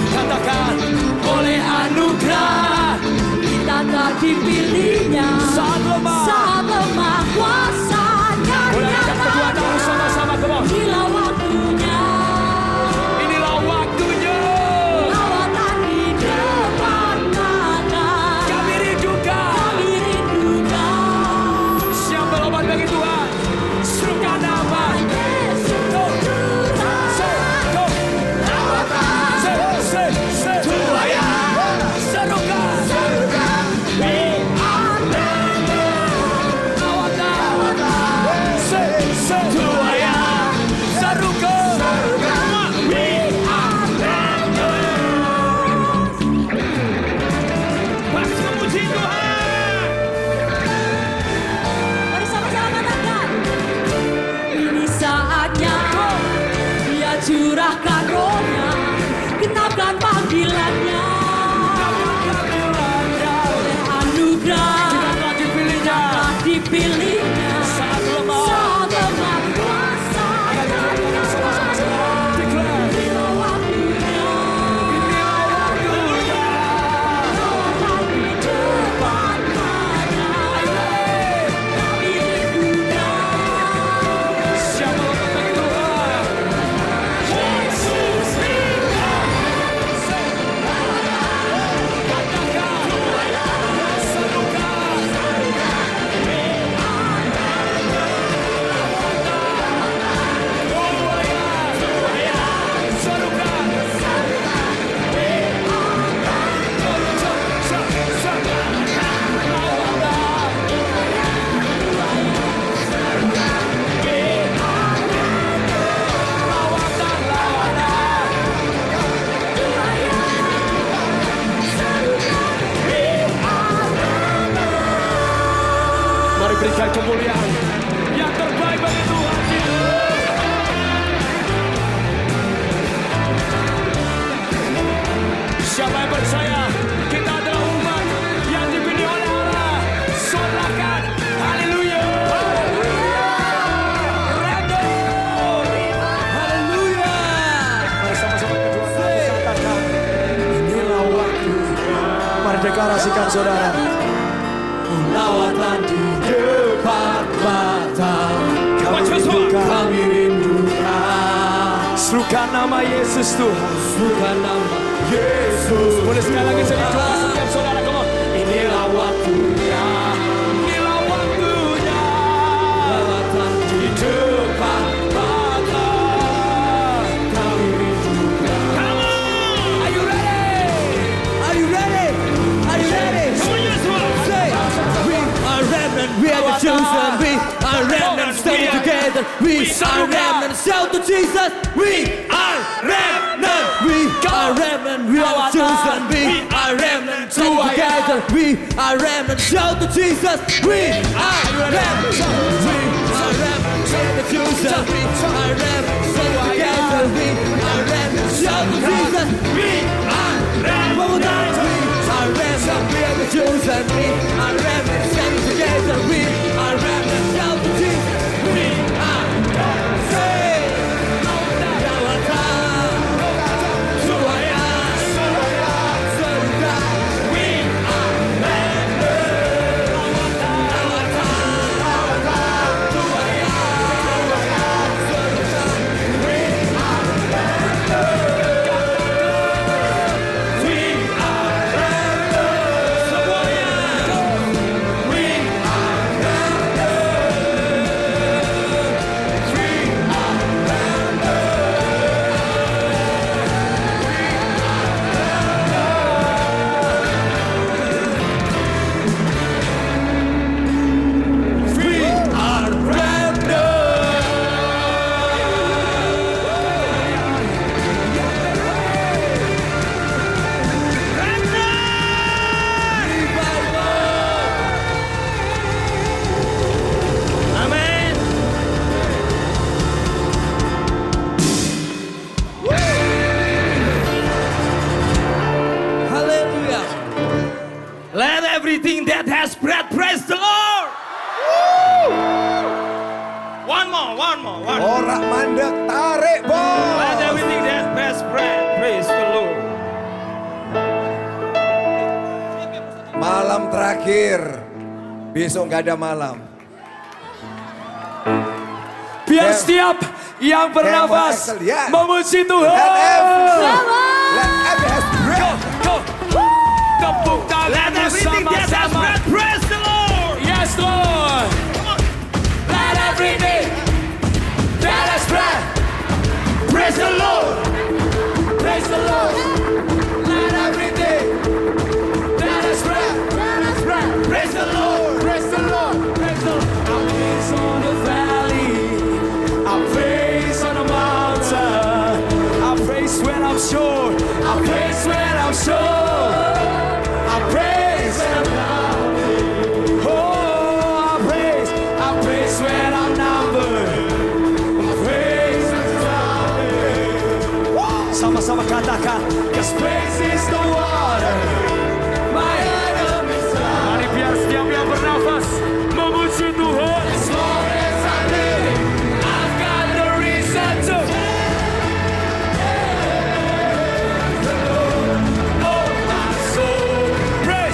Katakan, oleh anugerah Kita tak dipilihnya. saat lemah. Kuasanya Boleh angkat kedua tangan sama-sama, come on. Inilah waktunya. Inilah waktunya. Lawatan di depan mata. Kami rindukan. Siap berlomba bagi Tuhan. Serukan nama. Yesus Go. curah. Say, go. Say. Tuhan. Serukan. Mari sama-sama katakan. Ini saatnya Dia curahkan rohnya, genapkan panggilannya. Oleh anugerah telah dipilihnya. Saat lemah. Kuasanya inilah waktunya. Lawatan di depan mata. Kami rindukan. Siap berlomba bagi Tuhan. Yesus rindu. deklarasikan saudara. Lawatan di depan mata, kami rindukan. Serukan nama Yesus Tuhan. Serukan nama Yesus. Boleh sekali lagi jadi doa setiap saudara. Come on. Inilah waktunya. Inilah waktunya. Lawatan di depan mata, kami rindukan. Come on. Are you ready? Are you ready? Are you ready? Say, we are remnant. We are the chosen. We are remnant. Stand together. We are remnant. Shout to Jesus. We are remnant. We are remnant. We are the chosen. We are remnant. Stand together. We are remnant. Shout to Jesus. We are remnant. We are remnant. Stand the chosen. We are remnant. Stand together. We are remnant. Shout to Jesus. We are remnant. One more time. We are remnant. We are the chosen. We are remnant. Stand together. We are remnant. Shout to Jesus. We are remnant. Say. Let everything that has breath praise the Lord. One more. Ora mandek tarik bos. Let everything that has breath praise the Lord. Malam terakhir. Besok nggak ada malam. Biar setiap yang bernafas memuji Tuhan. Let every has breath. Go. Tepuk tangan sama-sama. Praise the Lord. Yes, Lord. Let everything that has breath praise the Lord. Praise the Lord. Let everything that has breath praise the Lord. Praise the Lord. Praise the Lord. I praise on the valley. I praise on the mountain. I praise when I'm sure. I praise when I'm sure. I praise when I'm numbered. Oh, I praise when I'm numbered. I praise when I'm numbered. Sama-sama katakan, 'Cause praise is the water my enemies are. Mari biar setiap yang bernafas memuji Tuhan. As long as I live, I've got the reason to. Oh, my soul, praise.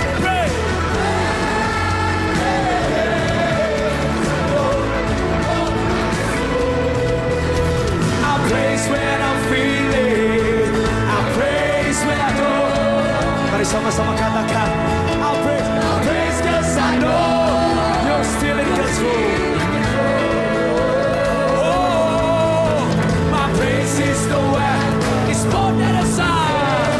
I praise when I'm feeling. I praise when I go. Mari sama-sama katakan, I praise 'cause I know you're still in control. Oh, my praise is the way. It's more than a song.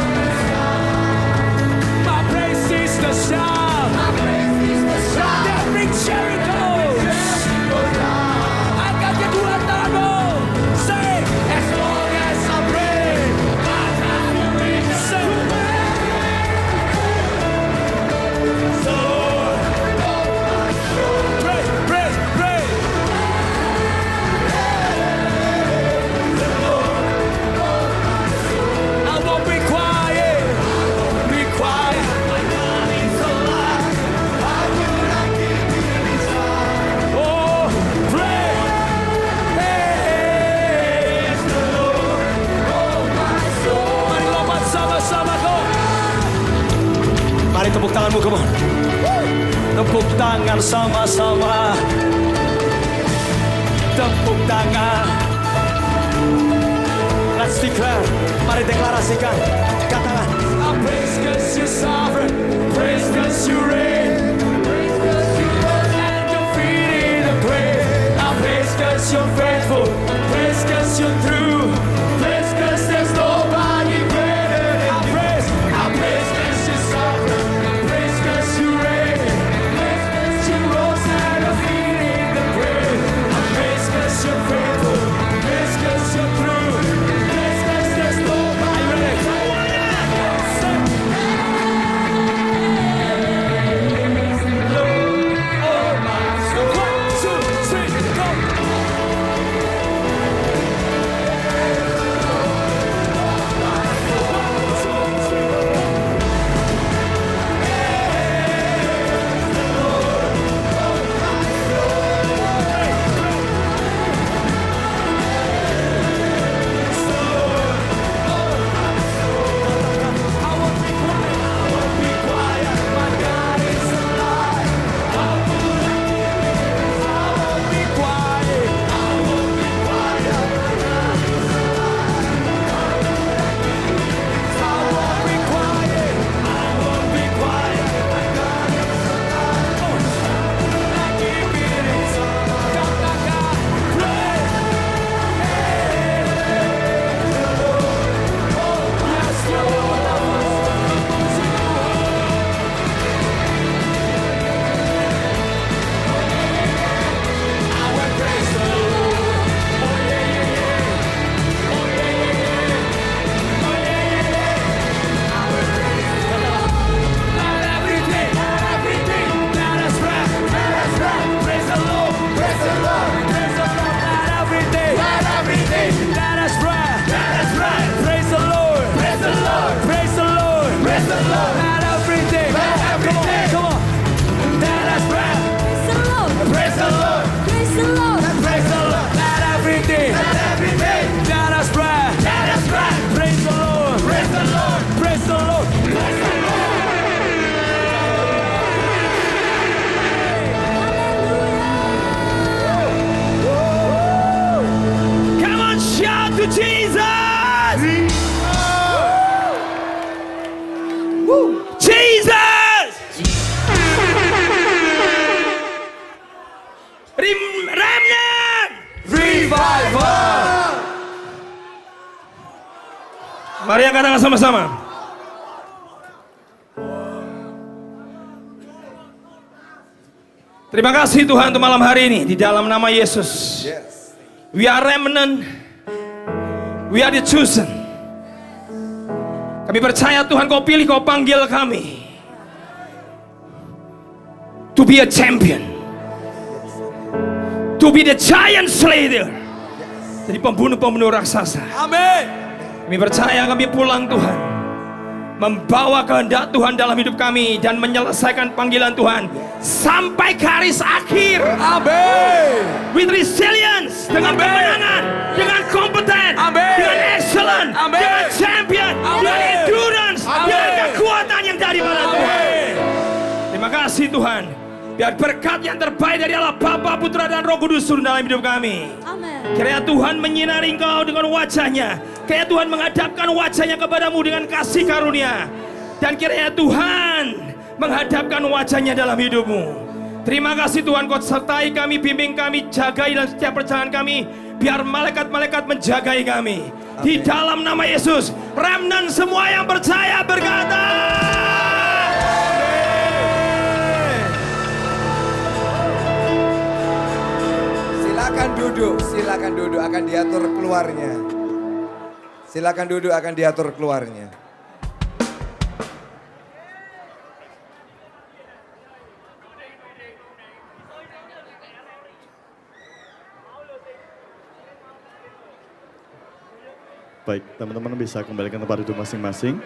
My praise is the shout. That brings Jericho. Angkat kedua tanganmu. Say, as long as I pray, I have the reason. Baik, tepuk tanganmu, come on. Tepuk tangan sama-sama. Tepuk tangan. Let's declare. Mari deklarasikan. Katakan. I praise 'cause you're sovereign. Praise 'cause you reign. Praise 'cause you rose and defeated the grave. I praise 'cause you're faithful. Praise 'cause you're true. Praise 'cause there's nobody greater than you. I praise 'cause you're sovereign. Praise 'cause you reign. Praise 'cause you rose and defeated the grave. I praise 'cause you're faithful. Praise 'cause you're true. Praise 'cause there's nobody greater. Mari angkat tangan sama-sama. Terima kasih Tuhan untuk malam hari ini di dalam nama Yesus. Yes. We are remnant. We are the chosen. Kami percaya Tuhan Kau pilih, Kau panggil kami to be a champion, to be the giant slayer. Jadi pembunuh-pembunuh raksasa. Amin. Kami percaya kami pulang Tuhan, membawa kehendak Tuhan dalam hidup kami dan menyelesaikan panggilan Tuhan sampai garis akhir. Amin. With resilience, dengan kemenangan, dengan kompeten, dengan excellent, dengan champion, dengan endurance, dengan kekuatan yang dari mana Tuhan. Terima kasih Tuhan. Biar berkat yang terbaik dari Allah Bapa, Putra dan Roh Kudus turun dalam hidup kami. Amin. Kiranya Tuhan menyinari engkau dengan wajahnya. Kiranya Tuhan menghadapkan wajahnya kepadamu dengan kasih karunia. Dan kiranya Tuhan menghadapkan wajahnya dalam hidupmu. Terima kasih Tuhan, Kau sertai kami, bimbing kami, jagai dalam setiap perjalanan kami. Biar malaikat-malaikat menjagai kami. Di dalam nama Yesus, remnant semua yang percaya berkata, silakan duduk, akan diatur keluarnya. Silakan duduk, akan diatur keluarnya. Baik, teman-teman bisa kembalikan tempat duduk masing-masing.